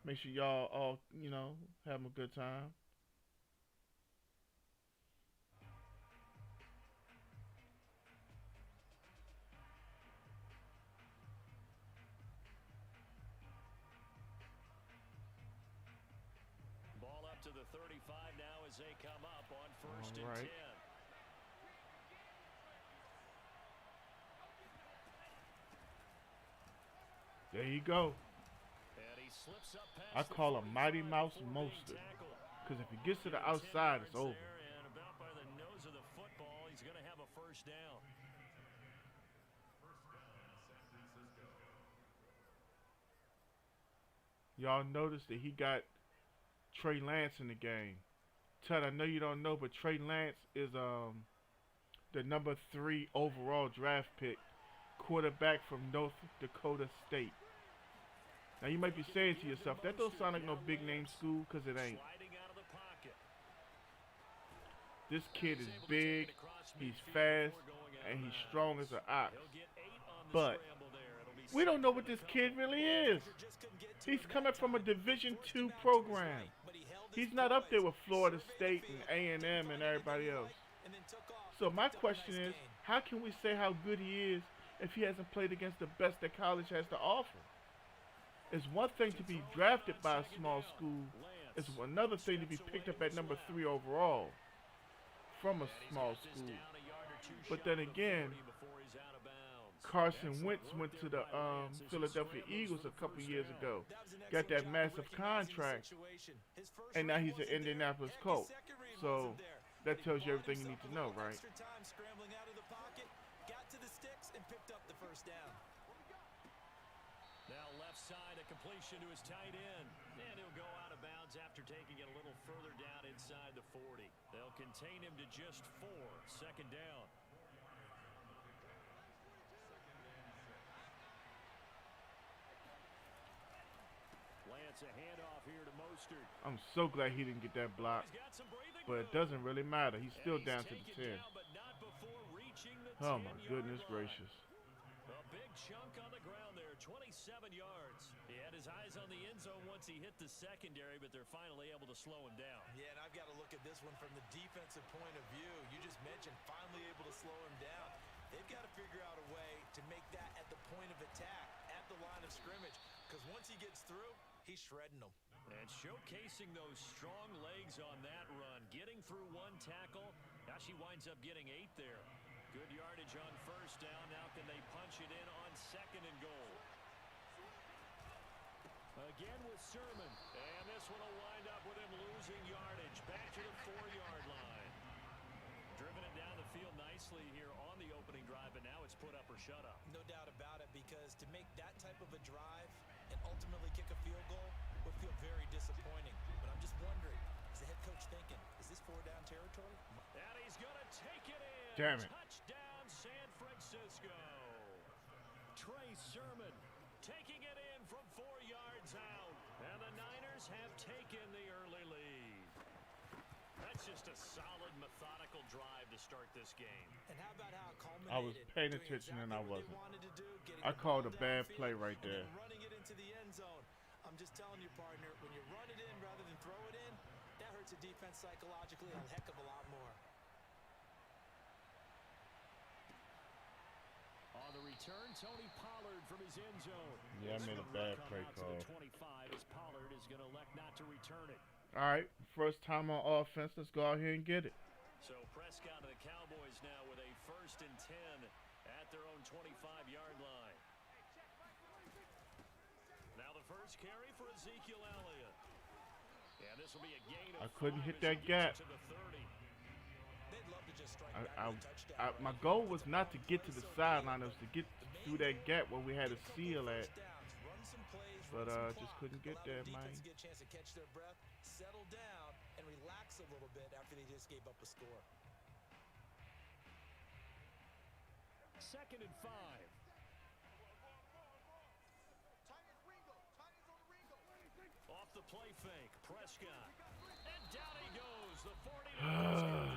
Make sure y'all all, you know, having a good time. Ball up to the 35 now as they come up on first and 10. There you go. I call him Mighty Mouse Mostert, because if he gets to the outside, it's over. And about by the nose of the football, he's going to have a first down. Y'all notice that he got Trey Lance in the game. Tud, I know you don't know, but Trey Lance is the number 3 overall draft pick, quarterback from North Dakota State. Now you might be saying to yourself, that don't sound like no big name school, because it ain't. This kid is big, he's fast, and he's strong as an ox. But we don't know what this kid really is. He's coming from a Division II program. He's not up there with Florida State and A&M and everybody else. So my question is, how can we say how good he is if he hasn't played against the best that college has to offer? It's one thing to be drafted by a small school. It's another thing to be picked up at number 3 overall from a small school. But then again, Carson Wentz went to the Philadelphia Eagles a couple years ago. Got that massive contract. And now he's an Indianapolis Colt. So that tells you everything you need to know, right? Now left side, a completion to his tight end. And he'll go out of bounds after taking it a little further down inside the 40. They'll contain him to just 4. Second down. Lance, a handoff here to Mostert. I'm so glad he didn't get that block. But it doesn't really matter. He's still down to the 10. Oh my goodness gracious. A big chunk on the ground there, 27 yards. He had his eyes on the end zone once he hit the secondary, but they're finally able to slow him down. Yeah, and I've got to look at this one from the defensive point of view. You just mentioned finally able to slow him down. They've got to figure out a way to make that at the point of attack, at the line of scrimmage, because once he gets through, he's shredding them. And showcasing those strong legs on that run, getting through one tackle. Now she winds up getting 8 there. Good yardage on first down. Now can they punch it in on second and goal? Again with Sermon. And this one will wind up with him losing yardage. Back to the 4-yard line. Driven it down the field nicely here on the opening drive, but now it's put up or shut up. No doubt about it, because to make that type of a drive and ultimately kick a field goal would feel very disappointing. But I'm just wondering, is the head coach thinking, is this 4-down territory? And he's going to take it in. Damn it. Touchdown, San Francisco. Trey Sermon taking it in from 4 yards out. And the Niners have taken the early lead. That's just a solid, methodical drive to start this game. And how about how it culminated? I was paying attention and I wasn't. I I called a bad play right there. Running it into the end zone. I'm just telling you, partner, when you run it in rather than throw it in, that hurts a defense psychologically a heck of a lot more. On the return, Tony Pollard from his end zone. Yeah, I made a bad play call. 25 as Pollard is going to elect not to return it. All right, first time on offense. Let's go out here and get it. So Prescott and the Cowboys now with a 1st and 10 at their own 25-yard line. Now the first first carry for Ezekiel Elliott. And this will be a gain I of couldn't 5 hit as that he gap. gets it to the 30. They'd love to just strike back with a touchdown, My right? goal was It's a not to long get to play, the so sideline. It nail was to it. get The main through that goal, gap where we had get a a couple seal of at. first downs, run some plays, But run some just clock, couldn't get allow there, their defense man. to get a chance to catch their breath, settle down, and relax a little bit after they just gave up a score. 2nd and 5. Off the play fake, Prescott. And down he goes. The 49ers.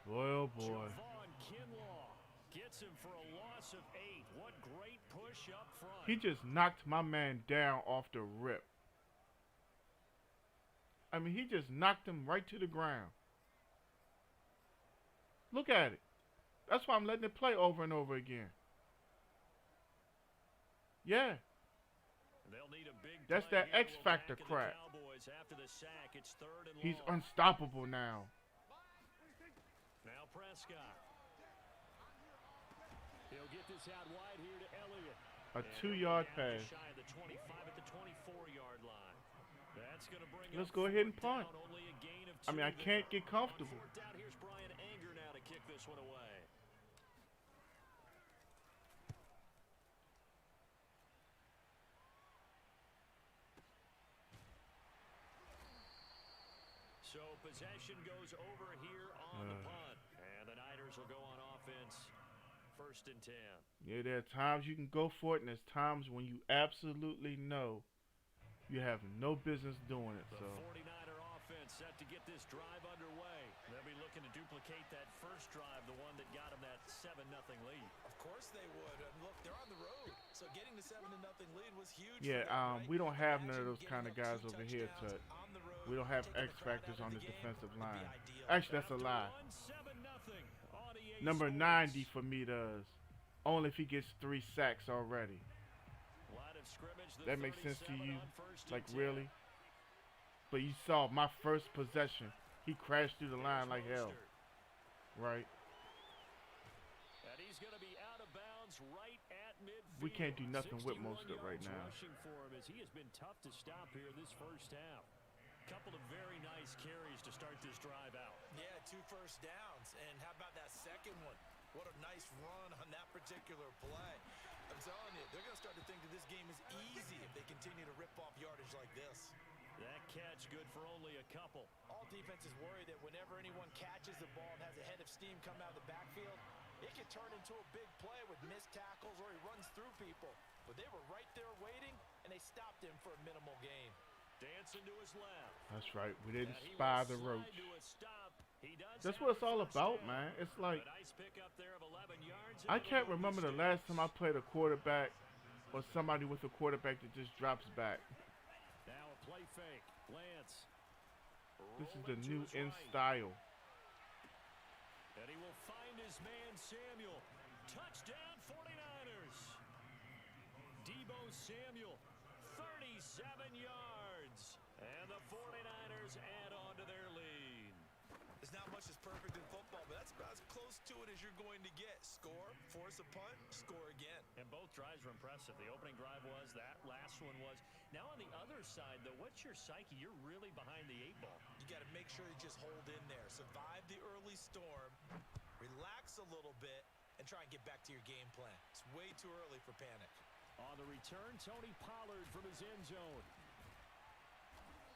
Boy, oh boy. Javon Kinlaw gets him for a loss of 8. What great push up front. He just knocked my man down off the rip. I mean, he just knocked him right to the ground. Look at it. That's why I'm letting it play over and over again. Yeah. They'll need a big That's play that here. X Factor Back of the crap. Cowboys after the sack. It's 3rd and He's long. unstoppable now. Now Prescott. He'll get this out wide here to Elliott. A 2-yard pass. Shy of the 25 at the 24-yard line. That's going to bring Let's up go ahead and 4th down, punt. only a gain of I mean, I 2 can't there. get comfortable. On 4th down, here's Brian Anger now to kick this one away. So possession goes over here on the punt. And the Niners will go on offense. 1st and 10. Yeah, there are times you can go for it, and there's times when you absolutely know you have no business doing it. The So 49er offense set to get this drive underway. They'll be looking to duplicate that first drive, the one that got them that 7-0 lead. Of course they would. And look, they're on the road, so getting the 7-0 lead was huge. yeah, for them, right? we don't have none of Imagine those kind of getting guys up 2 over here. touchdowns on the road, We don't have taking X the crowd factors out on of the game. defensive Would be line. ideal. Actually, that's a Down to lie. run, 7-0 on EA Number Sports. 90 for me does. Only if he gets 3 sacks already. Line of scrimmage, the That makes sense to 37 you? on 1st and Like 10. really? But you saw my first possession. He crashed through the line like hell. Right? And he's going to be out of bounds right at midfield. We can't do nothing with most of it 61 right yards now. rushing for him as he has been tough to stop here this first half. Couple of very nice carries to start this drive out. Yeah, 2 first downs. And how about that second one? What a nice run on that particular play. I'm telling you, they're going to start to think that this game is easy if they continue to rip off yardage like this. That catch good for only a couple. All defenses worry that whenever anyone catches the ball and has a head of steam come out of the backfield, it can turn into a big play with missed tackles or he runs through people. But they were right there waiting, and they stopped him for a minimal gain. Dancing to his left. That's right. We didn't And he spy will the slide roach. to a stop. He does That's have what it's all first about, down. man. It's like, A nice pickup there of 11 yards I into can't the remember the early last time I sticks. played a quarterback or somebody with a quarterback that just drops back. Now a play fake. Lance. This is the rolling to new his in right. style. And he will find his man Samuel. Touchdown 49ers. Debo Samuel, 37 yards. And the 49ers add on to their lead. There's not much that's perfect in football, but that's about as close to it as you're going to get. Score, force a punt, score again. And both drives were impressive. The opening drive was, that last one was. Now on the other side, though, what's your psyche? You're really behind the 8-ball. You got to make sure you just hold in there. Survive the early storm, relax a little bit, and try and get back to your game plan. It's way too early for panic. On the return, Tony Pollard from his end zone.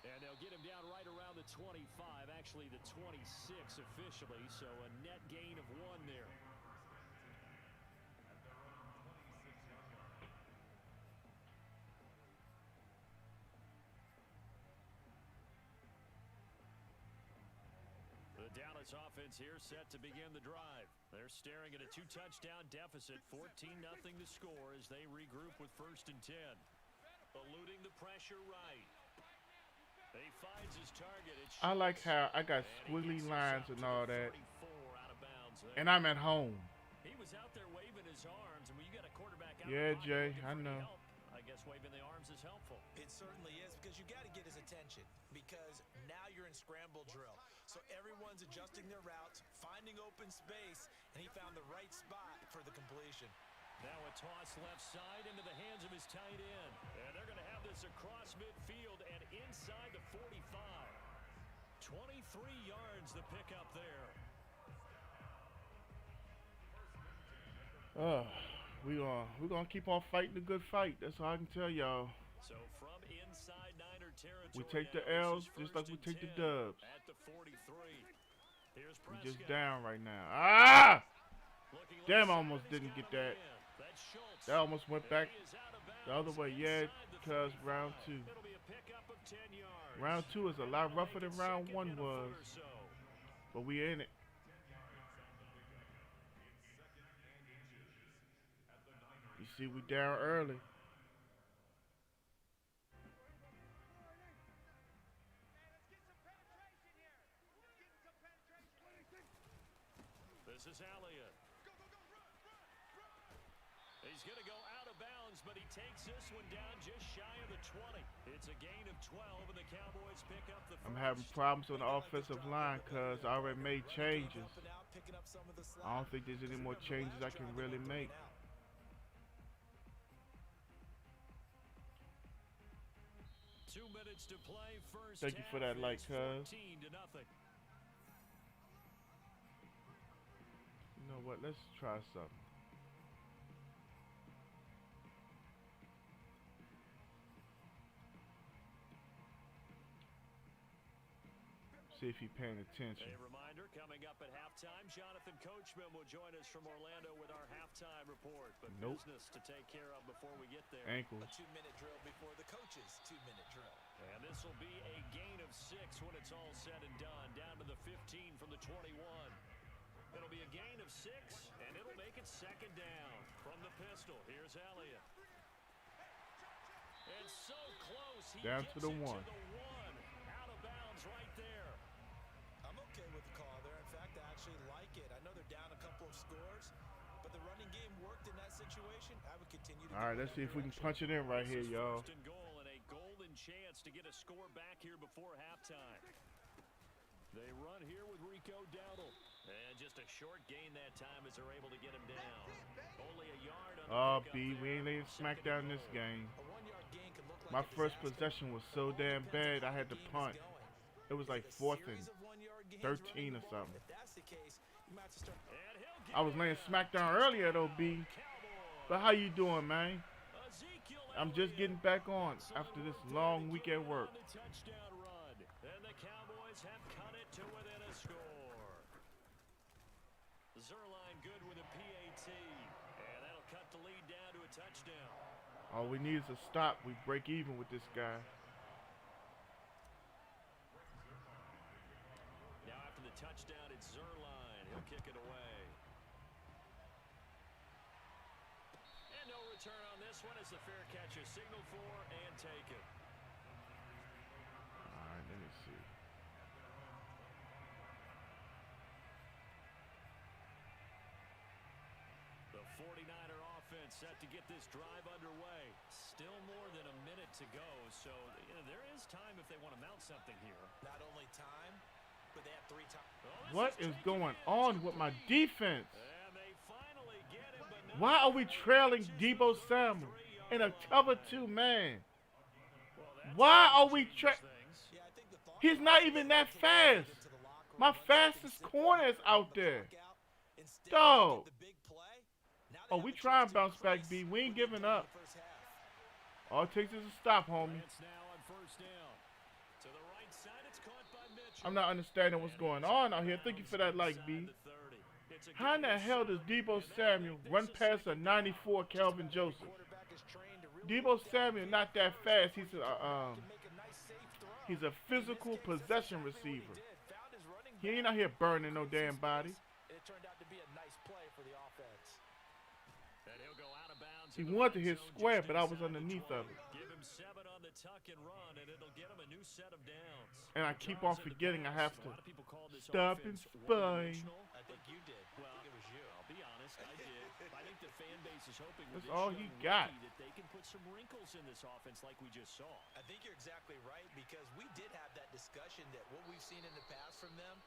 And they'll get him down right around the 25, actually the 26 officially, so a net gain of 1 there. The Dallas offense here set to begin the drive. They're staring at a 2-touchdown deficit, 14-0 the score as they regroup with 1st and 10. Eluding the pressure right. He finds his target. I like how I got squiggly lines and all that. And I'm at home. He was out there waving his arms, and when you got a quarterback out Yeah, of the pocket Jay, looking I for any know. help, I guess waving the arms is helpful. It certainly is, because you got to get his attention, because now you're in scramble drill. So everyone's adjusting their routes, finding open space, and he found the right spot for the completion. Now a toss left side into the hands of his tight end. And they're going to have this across across midfield and inside the 45. 23 yards the pickup there. We're gonna keep on fighting the good fight. That's all I can tell y'all. So from inside Niner territory, we take the L's just like we take the dubs. At the 43. Here's we just Prescott. down right now. Ah! Damn, I almost didn't get that. That almost went back the other way. Yeah, because round 2. Round 2 is a lot rougher than round 1 was. But we in it. You see, we down early. This is Elliott. He's going to go out of bounds, but he takes this one down just shy of the 20. It's a gain of 12, and the Cowboys pick up the first. I'm having problems on the offensive line because I already made changes. I don't think there's any more changes I can really make. To play first. Thank you for that like, cuz. You know what? Let's try something. See if he's paying attention. A reminder, coming up at halftime, Jonathan Coachman will join us from Orlando with our halftime report. But business to take care of before we get there. Ankles. A 2-minute drill before the coach's 2-minute drill. And this will be a gain of 6 when it's all said and done. Down to the 15 from the 21. It'll be a gain of 6, and it'll make it second down. From the pistol, here's Elliott. It's so close. He down gets to the 1. To the 1. Out of bounds right there. I'm okay with the call there. In fact, I actually like it. I know they're down a couple of scores, but the running game worked in that situation. I would continue to. All right, let's see if we can punch it in right here, y'all. First and goal and a golden chance to get a score back here before halftime. They run here with Rico Dowdle. And just a short gain that time as they're able to get him down. Only a yard on the B, we ain't laying smack down this game. My first possession was so damn bad I had to punt. It was like 4th and 13 or something. I was laying smack down earlier though, B. But how you doing, man? I'm just getting back on after this long week at work. And the Cowboys have cut it to within a score. Zerline good with a PAT. And that'll cut the lead down to a touchdown. All we need is a stop. We break even with this guy. Now after the touchdown, it's Zerline. He'll kick it away. And no return on this one as the fair catch is signaled for and taken. All right, let me see. The 49er offense set to get this drive underway. Still more than a minute to go, so there is time if they want to mount something here. Not only time, but they have 3 times. What is going on with my defense? And they finally get him, but Why are we trailing Deebo Samuel in a cover 2 man? Why are we He's not even that fast. My fastest corner is out there. Dog. Oh, we try and bounce back, B. We ain't giving up. All it takes is a stop, homie. I'm not understanding what's going on out here. Thank you for that like, B. How in the hell does Deebo Samuel run past a 94 Calvin Joseph? Deebo Samuel not that fast. He's a physical possession receiver. He ain't out here burning no damn body. It turned out to be a nice play for the offense. He wanted to hit square, but I was underneath of it. Give him 7 on the tuck and run, and it'll get him a new set of downs. And I keep on forgetting I have to stop and spy. I think you did. Well, I think it was you. I'll be honest, I did. I think the fan base is hoping with That's this all young he got. rookie that they can put some wrinkles in this offense like we just saw. I think you're exactly right, because we did have that discussion that what we've seen in the past from them,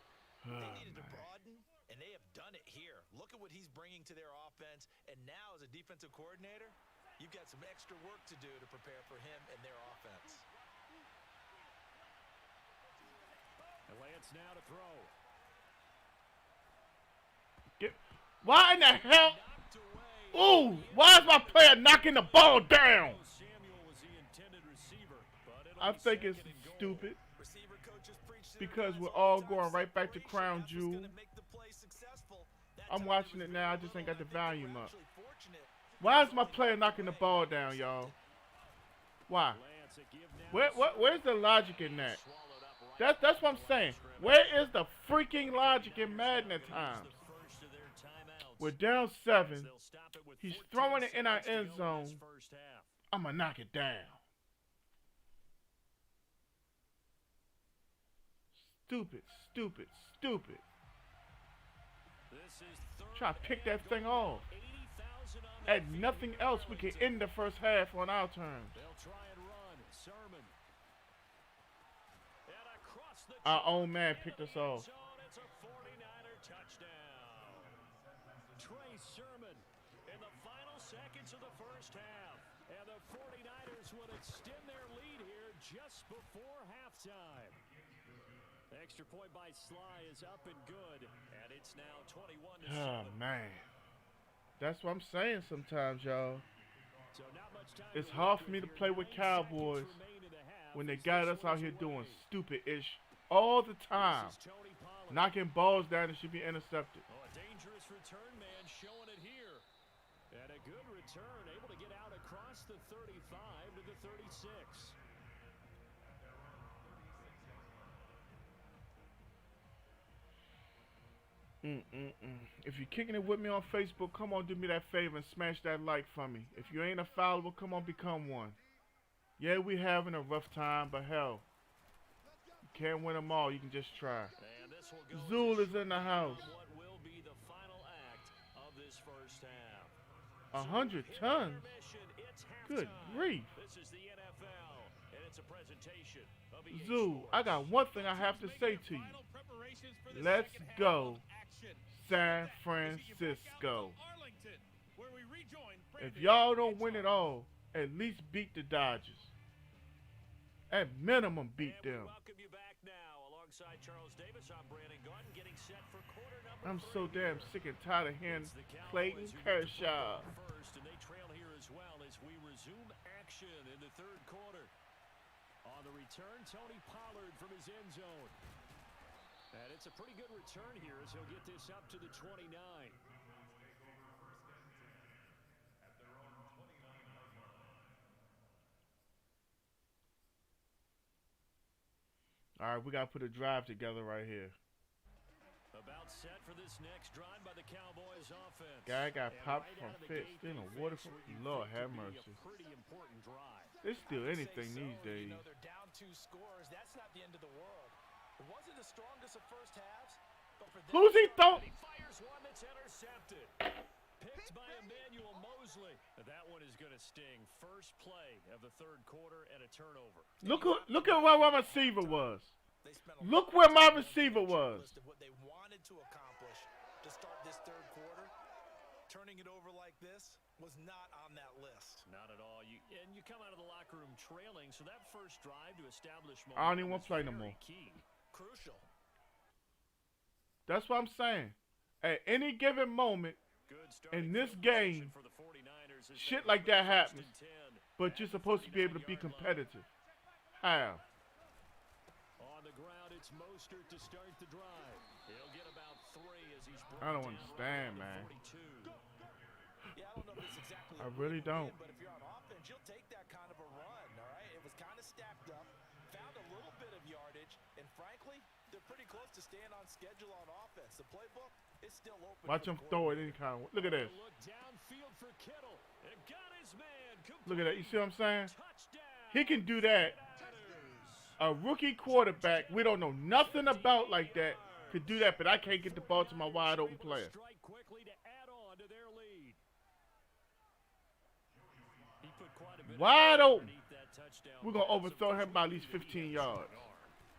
they needed to broaden, and they have done it here. Look at what he's bringing to their offense, and now as a defensive coordinator, you've got some extra work to do to prepare for him and their offense. Lance now to throw. Why in the hell? Ooh, why is my player knocking the ball down? I think it's stupid because we're all going right back to Crown Jewel. I'm watching it now. I just ain't got the volume up. Why is my player knocking the ball down, y'all? Why? Where's the logic in that? That's what I'm saying. Where is the freaking logic in Madden at times? We're down 7. He's throwing it in our end zone. I'm going to knock it down. Stupid, stupid, stupid. Try to pick that thing off. At nothing else, we can end the first half on our terms. Our own man picked us off. Seconds of the first half, and the 49ers will extend their lead here just before halftime. Extra point by Sly is up and good, and it's now 21-7. Oh man, that's what I'm saying sometimes, y'all. It's hard for me to play with Cowboys when they got us out here doing stupid-ish all the time, knocking balls down that should be intercepted. Oh, a dangerous return man showing it here. And a good return, able to get out across the 35 to the 36. If you're kicking it with me on Facebook, come on, do me that favor and smash that like for me. If you ain't a follower, come on, become one. Yeah, we having a rough time, but hell, you can't win them all. You can just try. Zool is in the house. What will be the final act of this first half? 100 tons? Good grief. This is the NFL, and it's a presentation of Zoo, I got one thing I have to say to you. Let's go, San Francisco. If y'all don't win it all, at least beat the Dodgers. At minimum, beat them. Welcome you back now. Alongside Charles Davis, I'm Brandon Gordon, getting set for quarter number I'm so damn sick and tired of hearing Clayton Kershaw. First, and they trail here as well as we resume action in the third quarter. On the return, Tony Pollard from his end zone. And it's a pretty good return here as he'll get this up to the 29. All right, we got to put a drive together right here. About set for this next drive by the Cowboys offense. Guy got popped from Fitz. Still in water from Lord have mercy. It's still anything these days. You know, they're down 2 scores. That's not the end of the world. It wasn't the strongest of first halves, but for them, who's he throwing? He fires one that's intercepted. Picked by Emmanuel Mosley. That one is going to sting. First play of the third quarter and a turnover. Look at where my receiver was. Look where my receiver was. What they wanted to accomplish to start this third quarter, turning it over like this was not on that list. Not at all. You come out of the locker room trailing, so that first drive to establish momentum I don't even want to play no more. Key. Crucial. That's what I'm saying. At any given moment in this game, shit like that happens. But you're supposed to be able to be competitive. How? On the ground, it's Mostert to start the drive. He'll get about 3 as he's I don't understand, man. Yeah, I don't know if it's exactly I really don't. but if you're on offense, you'll take that kind of a run, all right? It was kind of stacked up, found a little bit of yardage, and frankly, they're pretty close to staying on schedule on offense. The playbook is still open. Watch him throw it any kind of way. Look at this. Look downfield for Kittle. And got his man. Look at that. You see what I'm saying? Touchdown. He can do that. A rookie quarterback we don't know nothing about like that could do that, but I can't get the ball to my wide open player. Strike quickly to add on to their lead. He put quite a bit Wide open. underneath that touchdown. We're going to overthrow him by at least 15 yards.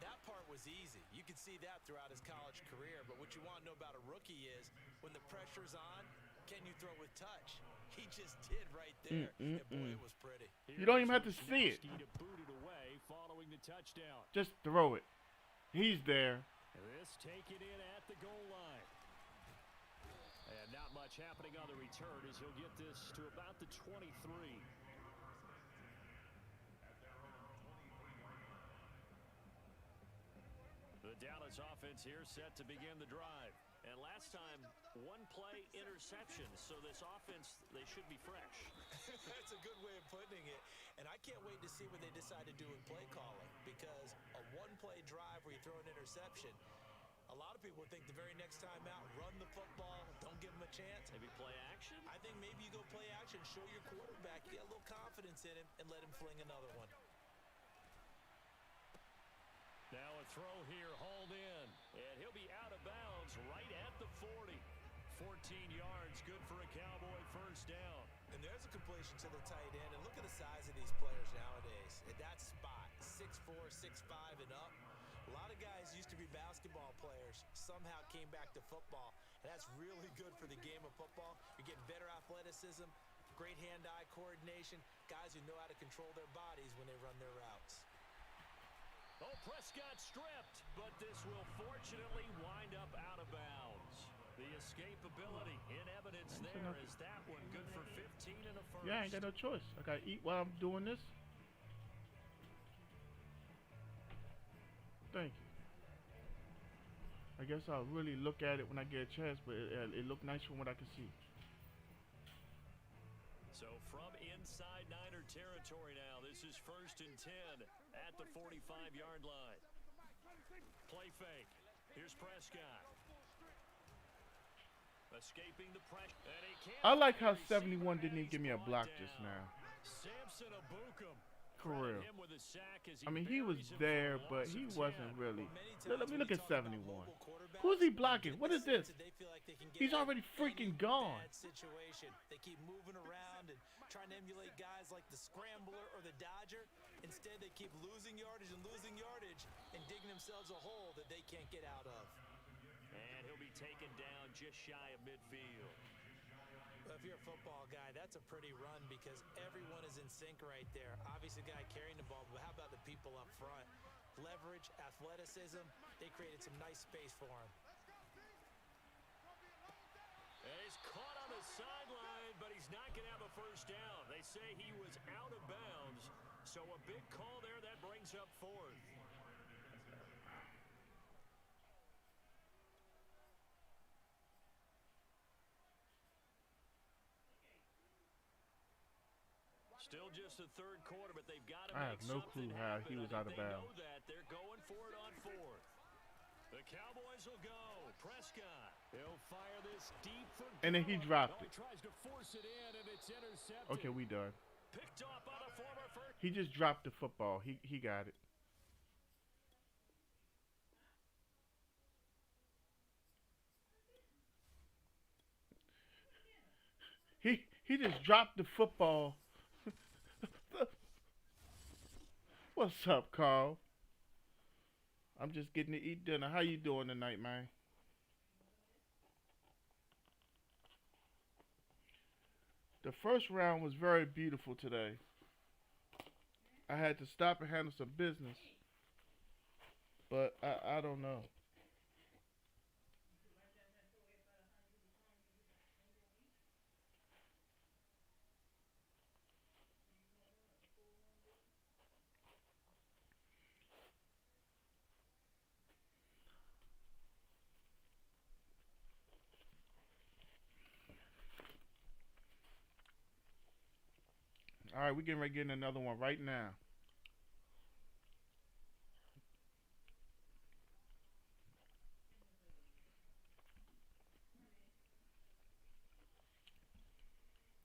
That part was easy. You can see that throughout his college career, but what you want to know about a rookie is when the pressure's on, can you throw with touch? He just did right there. And boy, it was pretty. You don't even have to see it. To boot it away following the touchdown. Just throw it. He's there. This taken in at the goal line. And not much happening on the return as he'll get this to about the 23. The Dallas offense here set to begin the drive. And last time, one play interception. So this offense, they should be fresh. That's a good way of putting it. And I can't wait to see what they decide to do in play calling. Because a one-play drive where you throw an interception, a lot of people think the very next time out, run the football, don't give them a chance. Maybe play action? I think maybe you go play action, show your quarterback, you get a little confidence in him, and let him fling another one. Now a throw here, hauled in. And he'll be out of bounds right at the 40. 14 yards, good for a Cowboy first down. And there's a completion to the tight end. And look at the size of these players nowadays. At that spot, 6'4", 6'5", and up. A lot of guys used to be basketball players, somehow came back to football. And that's really good for the game of football. You're getting better athleticism, great hand-eye coordination, guys who know how to control their bodies when they run their routes. Oh, Prescott stripped, but this will fortunately wind up out of bounds. The escapability in evidence there is that one good for 15 and a first. Yeah, I ain't got no choice. I gotta eat while I'm doing this. Thank you. I guess I'll really look at it when I get a chance, but it looked nice from what I can see. So from inside Niner territory now, this is 1st and 10 at the 45-yard line. Play fake. Here's Prescott. Escaping the pressure. And he can't. I like how 71 didn't even give me a block just now. Samson Abukum. For real. Him with a sack as I mean, he was buries him there, for a but loss he of wasn't 10. really. Well, Let me look at 71. Quarterbacks, Who's he blocking? What is this? they feel like they can get He's out already of freaking any gone. bad situation. They keep moving around and trying to emulate guys like the Scrambler or the Dodger. Instead, they keep losing yardage and digging themselves a hole that they can't get out of. And he'll be taken down just shy of midfield. Well, if you're a football guy, that's a pretty run because everyone is in sync right there. Obviously, the guy carrying the ball, but how about the people up front? Leverage, athleticism, they created some nice space for him. And he's caught on the sideline, but he's not going to have a first down. They say he was out of bounds, so a big call there that brings up 4th. Still just the 3rd quarter, but they've got to I make have no something clue how happen. he was I out of think they bounds. know that. They're going for it on 4th. The Cowboys will go. Prescott. He'll fire this deep for And then he dropped He it. tries to force it in, and it's intercepted. Okay, we done. Picked off on a former first. He just dropped the football. He got it. He just dropped the football. What's up, Carl? I'm just getting to eat dinner. How you doing tonight, man? The first round was very beautiful today. I had to stop and handle some business. But I don't know. All right, we're getting ready to get another one right now.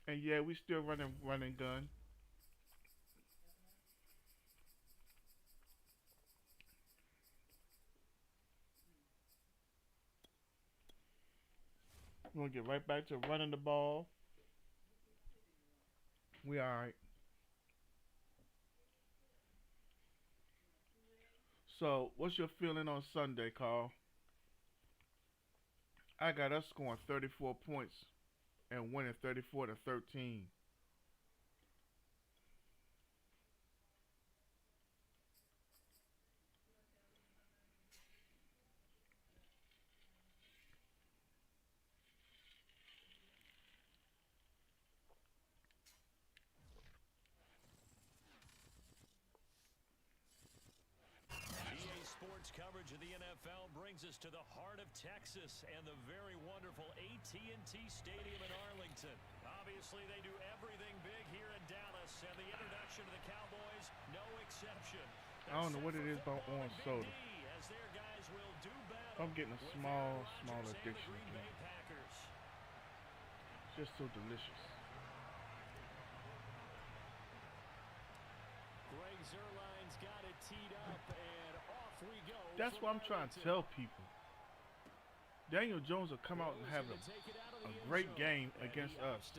And yeah, we still running gun. We're gonna get right back to running the ball. We all right. So, what's your feeling on Sunday, Carl? I got us scoring 34 points and winning 34-13. Tonight's coverage of the NFL brings us to the heart of Texas and the very wonderful AT&T Stadium in Arlington. Obviously, they do everything big here in Dallas, and the introduction to the Cowboys, no exception. I don't know what it is about orange soda. As their guys will do battle I'm getting a small addiction again. It's just so delicious. Greg Zuerlein's got it teed up, and off we go. That's what I'm trying to tell people. Daniel Jones will come out and have a great game against us.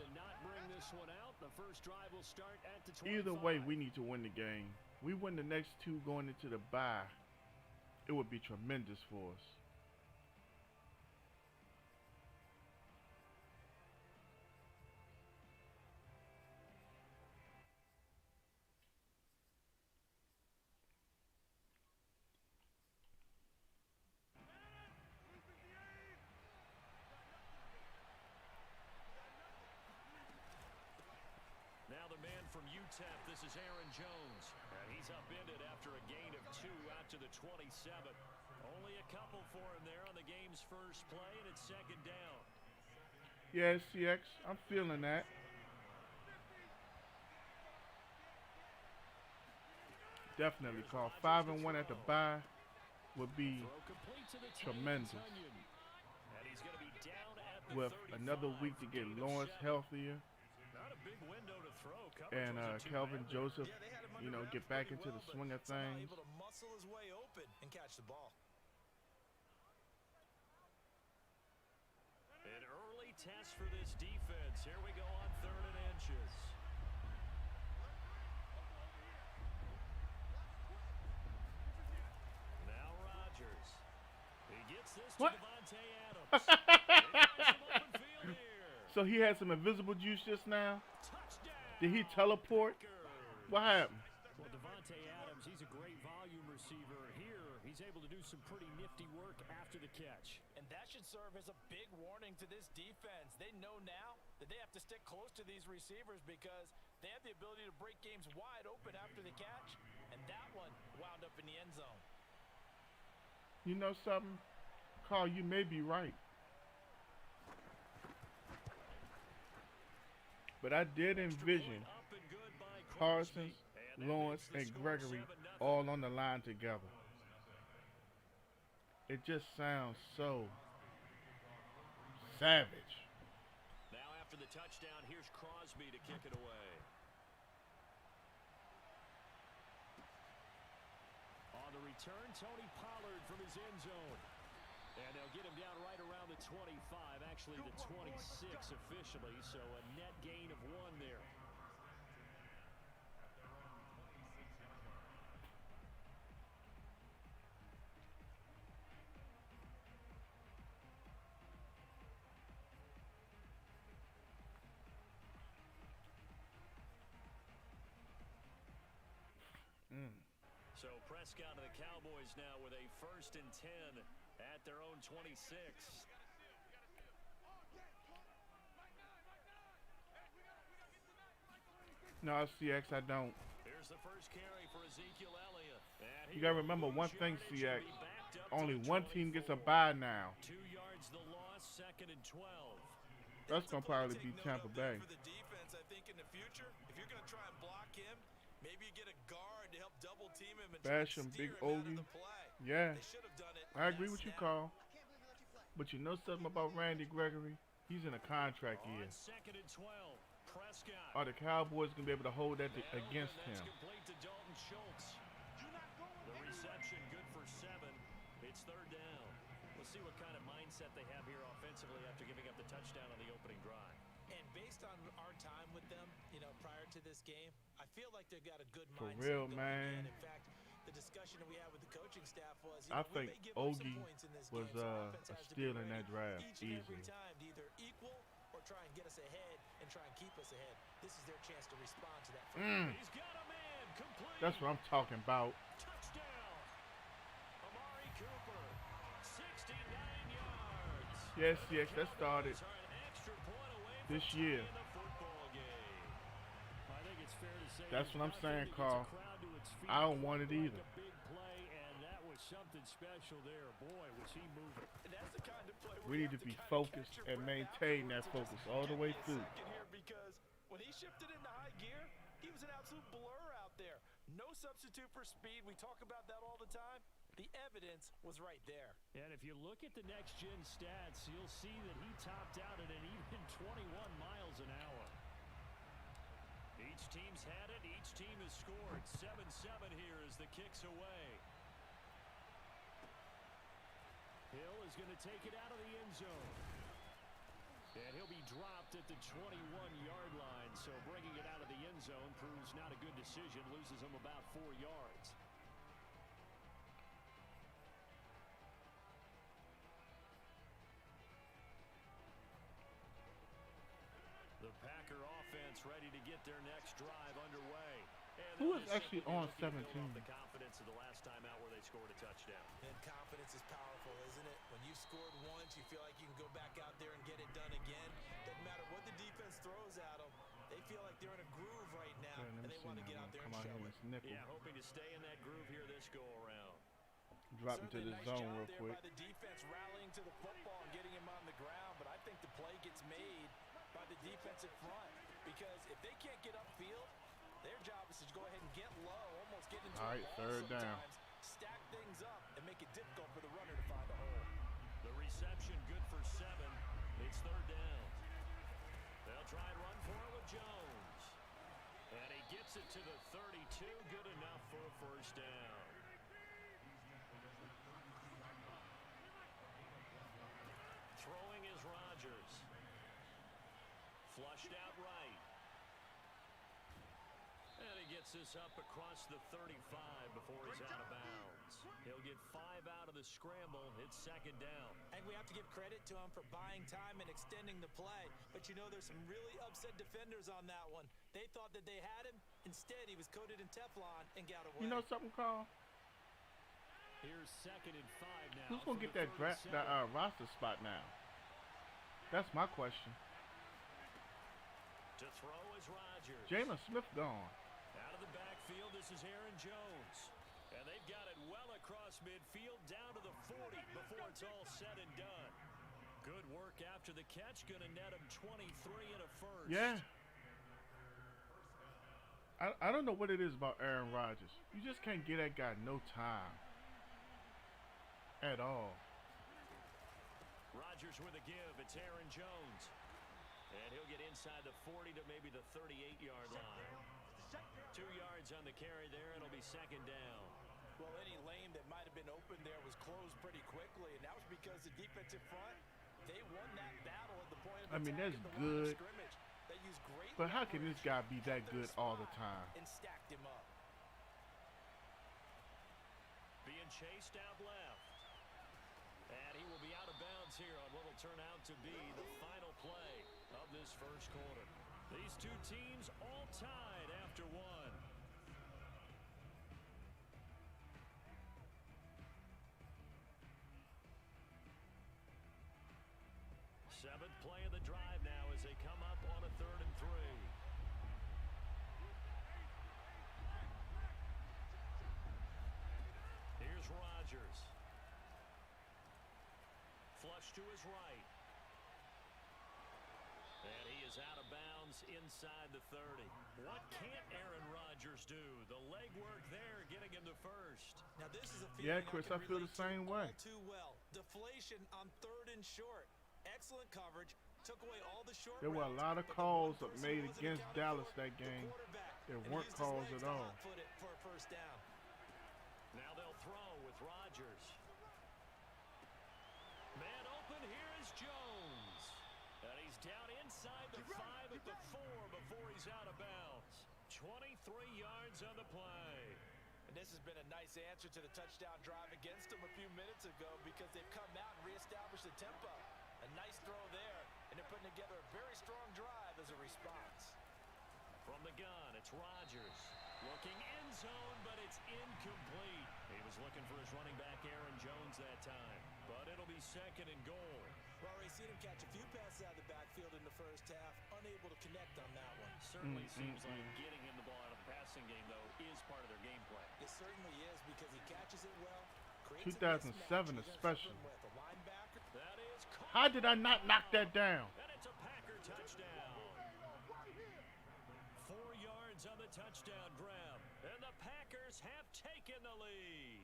Either way, we need to win the game. We win the next two going into the bye. It would be tremendous for us. Now the man from UTEP, this is Aaron Jones. And he's upended after a gain of 2 out to the 27. Only a couple for him there on the game's first play, and it's second down. Yeah, CX, I'm feeling that. Definitely call 5-1 at the bye would be tremendous. With another week to get Lawrence healthier. And Kelvin Joseph, you know, get back into the swing of things. Able to muscle his way open and catch the ball. An early test for this defense. Here we go on 3rd and inches. Now Rodgers. He gets this to Devontae Adams. So he had some invisible juice just now? Touchdown. Did he teleport? What happened? Well, Devontae Adams, he's a great volume receiver. Here, he's able to do some pretty nifty work after the catch. And that should serve as a big warning to this defense. They know now that they have to stick close to these receivers because they have the ability to break games wide open after the catch. And that one wound up in the end zone. You know something? Carl, you may be right. But I did envision Parsons, Lawrence, and Gregory all on the line together. It just sounds so savage. Now after the touchdown, here's Crosby to kick it away. On the return, Tony Pollard from his end zone. And they'll get him down right around the 25, actually the 26 officially, so a net gain of 1 there. So Prescott and the Cowboys now with a 1st and 10 at their own 26. No, CX, I don't. Here's the first carry for Ezekiel Elliott. You gotta remember one thing, CX. Only one team gets a bye now. 2 yards the loss, 2nd and 12. That's gonna probably be Tampa Bay. For the defense, I think in the future, if you're gonna try and block him, maybe you get a guard to help double team him and Bash him, Big Ogie. Yeah, I agree with you, Carl. But you know something about Randy Gregory? He's in a contract year. 2nd and 12. Prescott. Are the Cowboys gonna be able to hold that against him? Complete to Dalton Schultz. The reception good for 7. It's 3rd down. We'll see what kind of mindset they have here offensively after giving up the touchdown on the opening drive. And based on our time with them, you know, prior to this game, I feel like they've got a good mindset. For real, man. In fact, the discussion that we had with the coaching staff was, I think Ogie was a steal in that draft easily. Every time to either equal or try and get us ahead and try and keep us ahead. This is their chance to respond to that. He's got a man complete. That's what I'm talking about. Touchdown. Amari Cooper, 69 yards. Yes, yes, that started this year. That's what I'm saying, Carl. I don't want it either. something special there. Boy, was he moving. And that's the kind of play where We you need have to be kinda focused catch your and breath maintain that afterwards. focus Just all the give way me a through. second here, because when he shifted into high gear, he was an absolute blur out there. No substitute for speed. We talk about that all the time. The evidence was right there. And if you look at the next-gen stats, you'll see that he topped out at an even 21 miles an hour. Each team's had it. Each team has scored. 7-7 here as the kick's away. Hill is going to take it out of the end zone. And he'll be dropped at the 21-yard line. So bringing it out of the end zone proves not a good decision. Loses him about 4 yards. The Packer offense ready to get their next drive underway. Who is actually on 17? The confidence of the last time out where they scored a touchdown. And confidence is powerful, isn't it? When you scored once, you feel like you can go back out there and get it done again. Doesn't matter what the defense throws at them. They feel like they're in a groove right now, and they want to get out there and show it. Yeah, hoping to stay in that groove here this go-around. Drop into the zone real quick. By the defense rallying to the football and getting him on the ground, but I think the play gets made by the defensive front, because if they can't get upfield, their job is to go ahead and get low, almost get into All right, third down. Stack things up and make it difficult for the runner to find a hole. The reception good for 7. It's third down. They'll try and run for it with Jones. And he gets it to the 32. Good enough for a first down. Throwing is Rodgers. Flushed out right. And he gets this up across the 35 before he's out of bounds. He'll get 5 out of the scramble. It's second down. And we have to give credit to him for buying time and extending the play. But you know, there's some really upset defenders on that one. They thought that they had him. Instead, he was coated in Teflon and got away. You know something, Carl? Here's second and 5 now. Who's gonna get that roster spot now? That's my question. To throw is Rodgers. Jalen Smith gone. Out of the backfield, this is Aaron Jones. And they've got it well across midfield, down to the 40 before it's all said and done. Good work after the catch. Going to net him 23 and a first. Yeah. I don't know what it is about Aaron Rodgers. You just can't get that guy no time. At all. Rodgers with a give. It's Aaron Jones. And he'll get inside the 40 to maybe the 38-yard line. 2 yards on the carry there. It'll be second down. Well, any lane that might have been open there was closed pretty quickly, and that was because the defensive front, they won that battle at the point of attack. That's good. They used great but how can this guy be that good all the time? And stacked him up. Being chased out left. And he will be out of bounds here on what will turn out to be the final play of this first quarter. These two teams all tied after one. Seventh play of the drive now as they come up on a 3rd and 3. Here's Rodgers. Flush to his right. And he is out of bounds inside the 30. What can't Aaron Rodgers do? The legwork there getting him to first. Now this is a feeling Chris, I feel the same way. Too well. Deflation on 3rd and short. Excellent coverage. Took away all the short. There were a lot of calls made against Dallas that game. There weren't calls at all. For a first down. Now they'll throw with Rodgers. Man open, here is Jones. And he's down inside the 5 at the 4 before he's out of bounds. 23 yards on the play. And this has been a nice answer to the touchdown drive against them a few minutes ago, because they've come out and reestablished the tempo. A nice throw there, and they're putting together a very strong drive as a response. From the gun, it's Rodgers. Looking end zone, but it's incomplete. He was looking for his running back, Aaron Jones, that time. But it'll be second and goal. Well, we've seen him catch a few passes out of the backfield in the first half, unable to connect on that one. Certainly seems like getting him the ball out of the passing game, though, is part of their game plan. It certainly is, because he catches it well, Creates 2007 a mismatch especially. with a linebacker. That is caught. How did I not knock that down? And it's a Packer touchdown. 4 yards on the touchdown grab. And the Packers have taken the lead.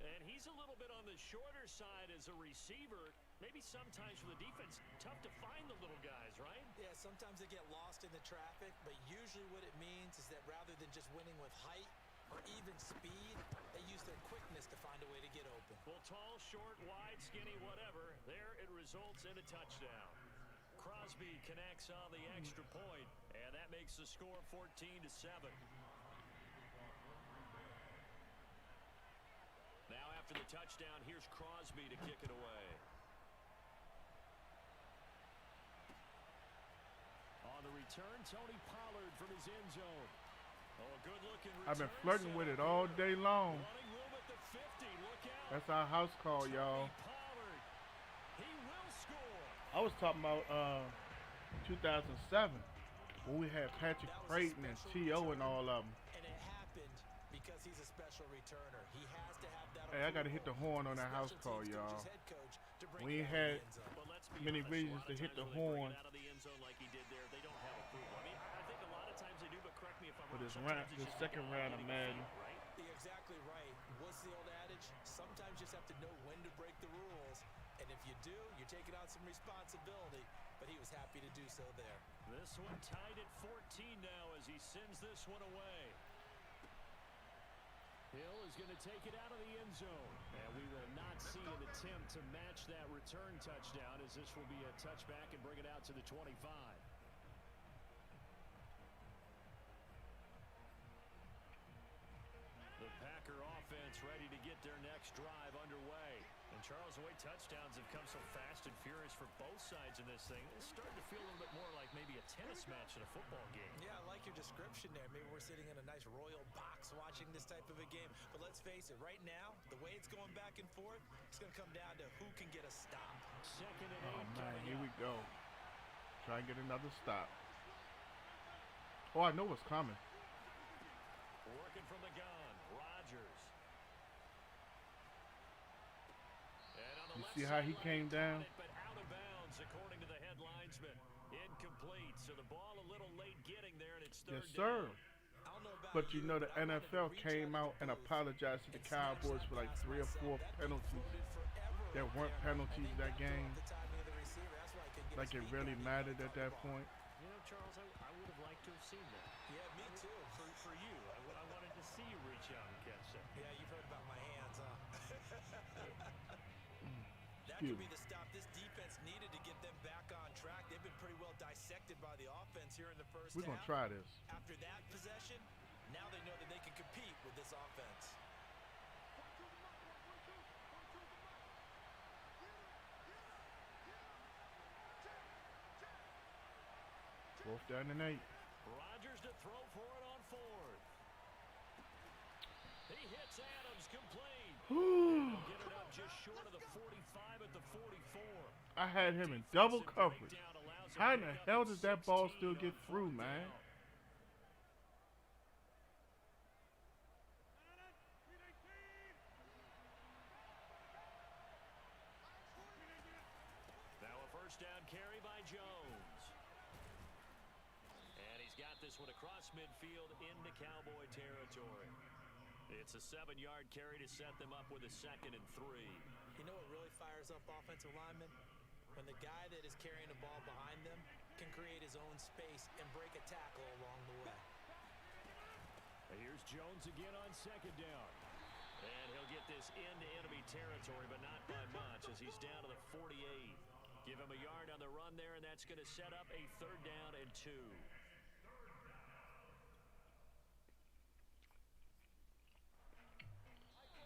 And he's a little bit on the shorter side as a receiver. Maybe sometimes for the defense, tough to find the little guys, right? Yeah, sometimes they get lost in the traffic, but usually what it means is that rather than just winning with height or even speed, they use their quickness to find a way to get open. Well, tall, short, wide, skinny, whatever. There it results in a touchdown. Crosby connects on the extra point, and that makes the score 14-7. Now after the touchdown, here's Crosby to kick it away. On the return, Tony Pollard from his end zone. Oh, a good-looking return. I've been flirting with it all day long. Running room at the 50. Look out. That's our house call, y'all. Pollard. He will score. I was talking about 2007 when we had Patrick Creighton and T.O. and all of them. And it happened because he's a special returner. He has to have that. Hey, I got to hit the horn on that house call, y'all. We ain't had many reasons to hit the horn. Out of the end zone like he did there. They don't have approval. I mean, I think a lot of times they do, but correct me if I'm For wrong. this second round of Madden. You're exactly right. What's the old adage? Sometimes you just have to know when to break the rules. And if you do, you're taking on some responsibility. But he was happy to do so there. This one tied at 14 now as he sends this one away. Hill is going to take it out of the end zone. And we will not see an attempt to match that return touchdown as this will be a touchback and bring it out to the 25. The Packer offense ready to get their next drive underway. And Charles, the way touchdowns have come so fast and furious for both sides in this thing, it's starting to feel a little bit more like maybe a tennis match in a football game. Yeah, I like your description there. Maybe we're sitting in a nice royal box watching this type of a game. But let's face it, right now, the way it's going back and forth, it's going to come down to who can get a stop. Second and 8. Oh, man, here we go. Try and get another stop. Oh, I know what's coming. Working from the gun, Rodgers. You see how he came down? But out of bounds, according to the head linesman. Incomplete. So the ball a little late getting there, and it's third Yes, sir. down. But you know the NFL came out and apologized to the Cowboys for like 3 or 4 penalties. There weren't penalties that game. Like it really mattered at that point. You know, Charles, I would have liked to have seen that. Yeah, me too. For you, I wanted to see you reach out and catch that. Yeah, you've heard about my hands, huh? That Excuse could me. be the stop this defense needed to get them back on track. They've been pretty well dissected by the offense here in the first We're half. going to try this. After that possession, now they know that they can compete with this offense. Fourth down and 8. Rodgers to throw for it on fourth. He hits Adams complete. Get it up just short of the 45 at the 44. I had him in double coverage. How in the hell does that ball still get through, man? Now a first down carry by Jones. And he's got this one across midfield into Cowboy territory. It's a 7-yard carry to set them up with a 2nd and 3. You know what really fires up offensive linemen? When the guy that is carrying the ball behind them can create his own space and break a tackle along the way. Here's Jones again on 2nd down. And he'll get this into enemy territory, but not by much as he's down to the 48. Give him a yard on the run there, and that's going to set up a 3rd down and 2.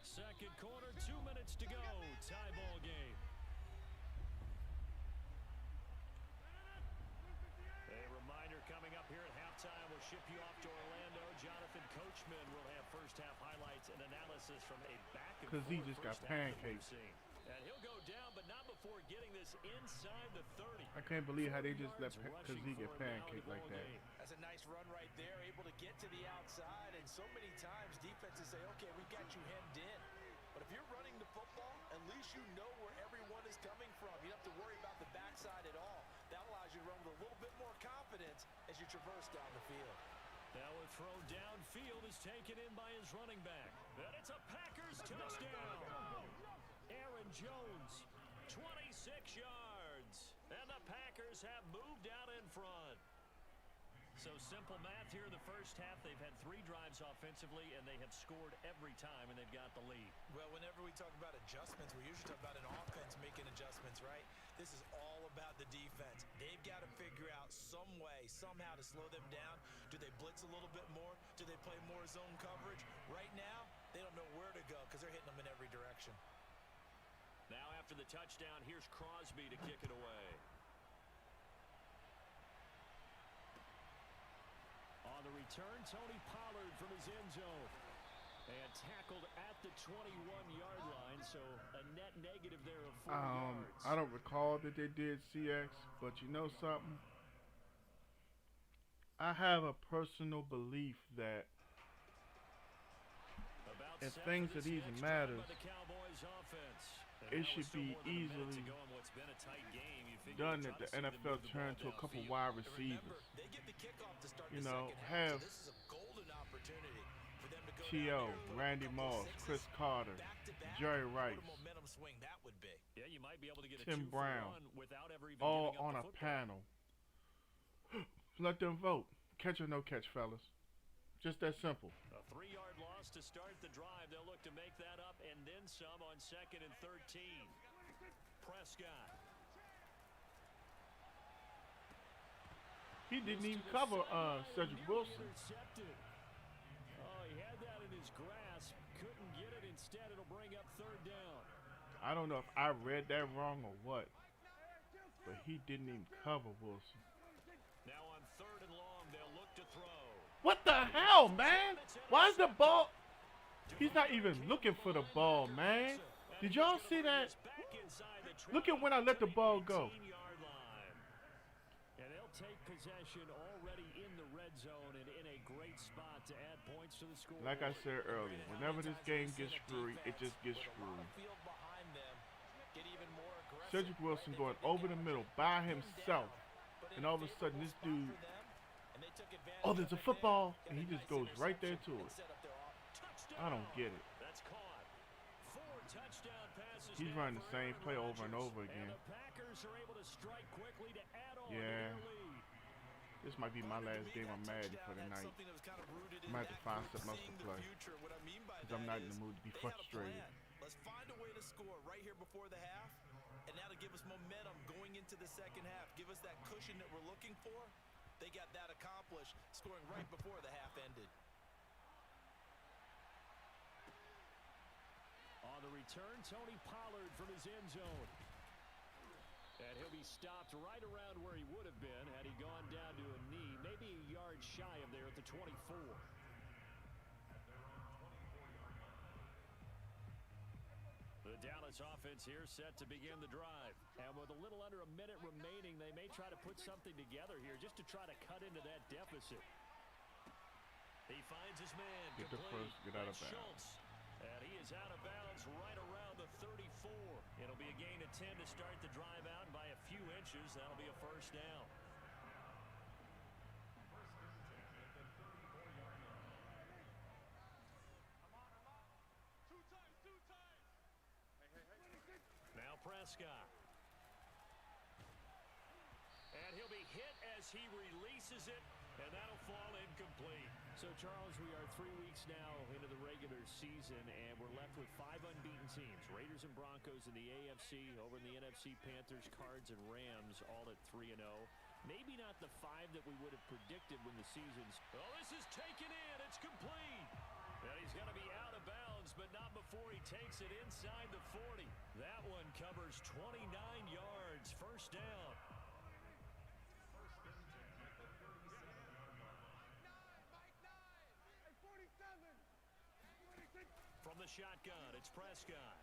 Second quarter, 2 minutes to go. Tie ball game. A reminder coming up here at halftime. We'll ship you off to Orlando. Jonathan Coachman will have first half highlights and analysis from a back and Because he forth just got first half that we've pancaked. seen. And he'll go down, but not before getting this inside the 30. I can't believe how they just let Yards because he get rushing for him now in pancaked the like ball that. game. That's a nice run right there, able to get to the outside. And so many times defenses say, okay, we've got you hemmed in. But if you're running the football, at least you know where everyone is coming from. You don't have to worry about the backside at all. That allows you to run with a little bit more confidence as you traverse down the field. Now a throw downfield is taken in by his running back. And it's a Packers touchdown. Aaron Jones, 26 yards. And the Packers have moved out in front. So simple math here in the first half. They've had 3 drives offensively, and they have scored every time, and they've got the lead. Well, whenever we talk about adjustments, we usually talk about an offense making adjustments, right? This is all about the defense. They've got to figure out some way, somehow to slow them down. Do they blitz a little bit more? Do they play more zone coverage? Right now, they don't know where to go because they're hitting them in every direction. Now after the touchdown, here's Crosby to kick it away. On the return, Tony Pollard from his end zone. And tackled at the 21-yard line, so a net negative there of 4 yards. I don't recall that they did CX, but you know something? I have a personal belief that if things that even matters, it should be easily done that the NFL turn to a couple wide receivers. You know, have T.O., Randy Moss, Chris Carter, Jerry Rice, Tim Brown, all on a panel. Let them vote. Catch or no catch, fellas. Just that simple. A 3-yard loss to start the drive. They'll look to make that up and then some on 2nd and 13. Prescott. He didn't even cover Cedric Wilson. Oh, he had that in his grasp. Couldn't get it. Instead, it'll bring up 3rd down. I don't know if I read that wrong or what, but he didn't even cover Wilson. Now on 3rd and long, they'll look to throw. What the hell, man? Why is the ball? He's not even looking for the ball, man. Did y'all see that? Look at when I let the ball go. And they'll take possession already in the red zone and in a great spot to add points to the score. Like I said earlier, whenever this game gets screwy, it just gets screwy. Cedric Wilson going over the middle by himself. And all of a sudden this dude, oh, there's a football, and he just goes right there to it. I don't get it. He's running the same play over and over again. Yeah. This might be my last game of Madden for the night. I might have to find something else to play, because I'm not in the mood to be frustrated. Let's find a way to score right here before the half, and now to give us momentum going into the second half. Give us that cushion that we're looking for. They got that accomplished, scoring right before the half ended. On the return, Tony Pollard from his end zone. And he'll be stopped right around where he would have been had he gone down to a knee, maybe a yard shy of there at the 24. The Dallas offense here set to begin the drive. And with a little under a minute remaining, they may try to put something together here just to try to cut into that deficit. He finds his man. Get the first, get out of bounds. And he is out of bounds right around the 34. It'll be a gain of 10 to start the drive out, and by a few inches, that'll be a first down. Now Prescott. And he'll be hit as he releases it, and that'll fall incomplete. So, Charles, we are 3 weeks now into the regular season, and we're left with 5 unbeaten teams. Raiders and Broncos in the AFC, over in the NFC, Panthers, Cards, and Rams, all at 3-0. Maybe not the 5 that we would have predicted when the season's... Oh, this is taken in. It's complete. And he's going to be out of bounds, but not before he takes it inside the 40. That one covers 29 yards. First down. From the shotgun, it's Prescott.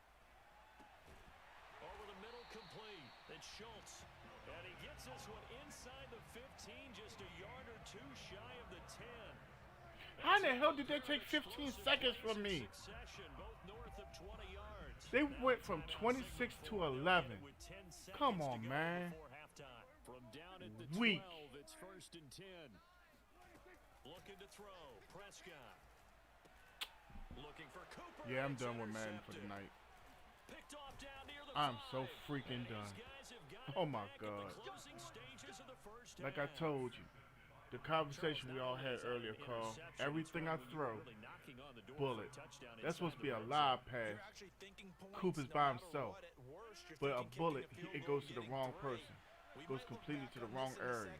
Over the middle, complete. It's Schultz. And he gets this one inside the 15, just a yard or 2 shy of the 10. How in the hell did they take 15 seconds from me? Succession, both north of 20 yards. They went from 26 to 11. Come on, man. From down at the Weak. 12, it's 1st and 10. Looking to throw. Prescott. Looking for Cooper. Yeah, I'm done with Madden for the night. Picked off down near the I'm 5. so freaking done. Oh my God. Like I told you, the conversation we all had earlier, Carl. Everything I throw, bullet. That's supposed to be a live pass. Cooper's by himself. But a bullet, it goes to the wrong person. It goes completely to the wrong area.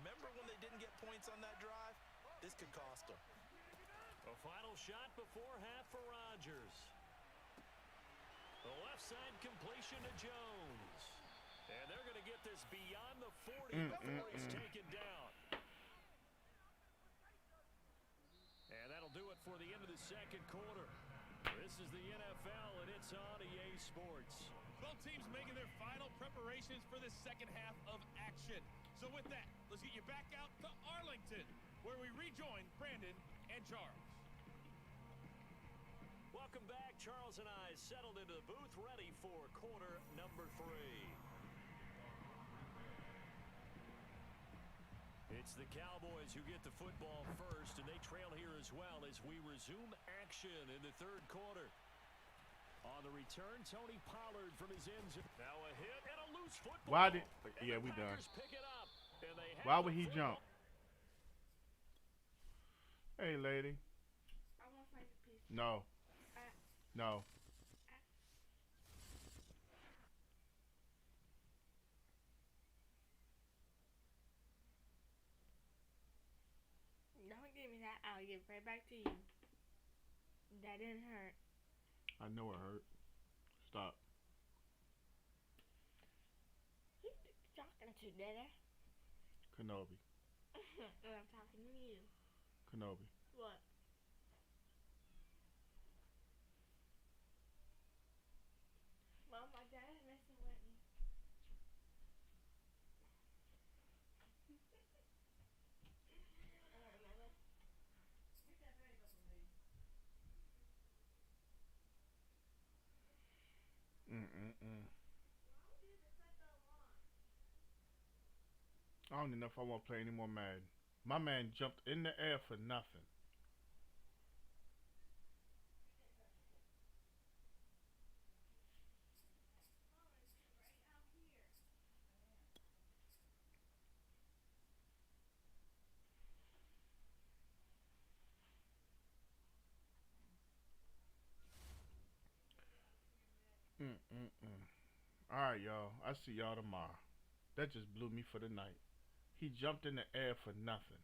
Remember when they didn't get points on that drive? This could cost them. A final shot before half for Rodgers. The left side completion to Jones. And they're going to get this beyond the 40 before he's taken down. And that'll do it for the end of the second quarter. This is the NFL, and it's on EA Sports. Both teams making their final preparations for the second half of action. So with that, let's get you back out to Arlington, where we rejoin Brandon and Charles. Welcome back. Charles and I settled into the booth, ready for quarter number 3. It's the Cowboys who get the football first, and they trail here as well as we resume action in the third quarter. On the return, Tony Pollard from his end zone. Now a hit and a loose football. Why did? Yeah, we done. Pick it up, and they have Why would he football. jump? Hey, lady. I want to find the piece. No. No. Don't give me that. I'll give it right back to you. That didn't hurt. I know it hurt. Stop. Who's talking to, Dada? Kenobi. I'm talking to you. Kenobi. What? Well, my dad is messing with me. I don't even know if I want to play any more Madden. My man jumped in the air for nothing. Alright, y'all. I see y'all tomorrow. That just blew me for the night. He jumped in the air for nothing.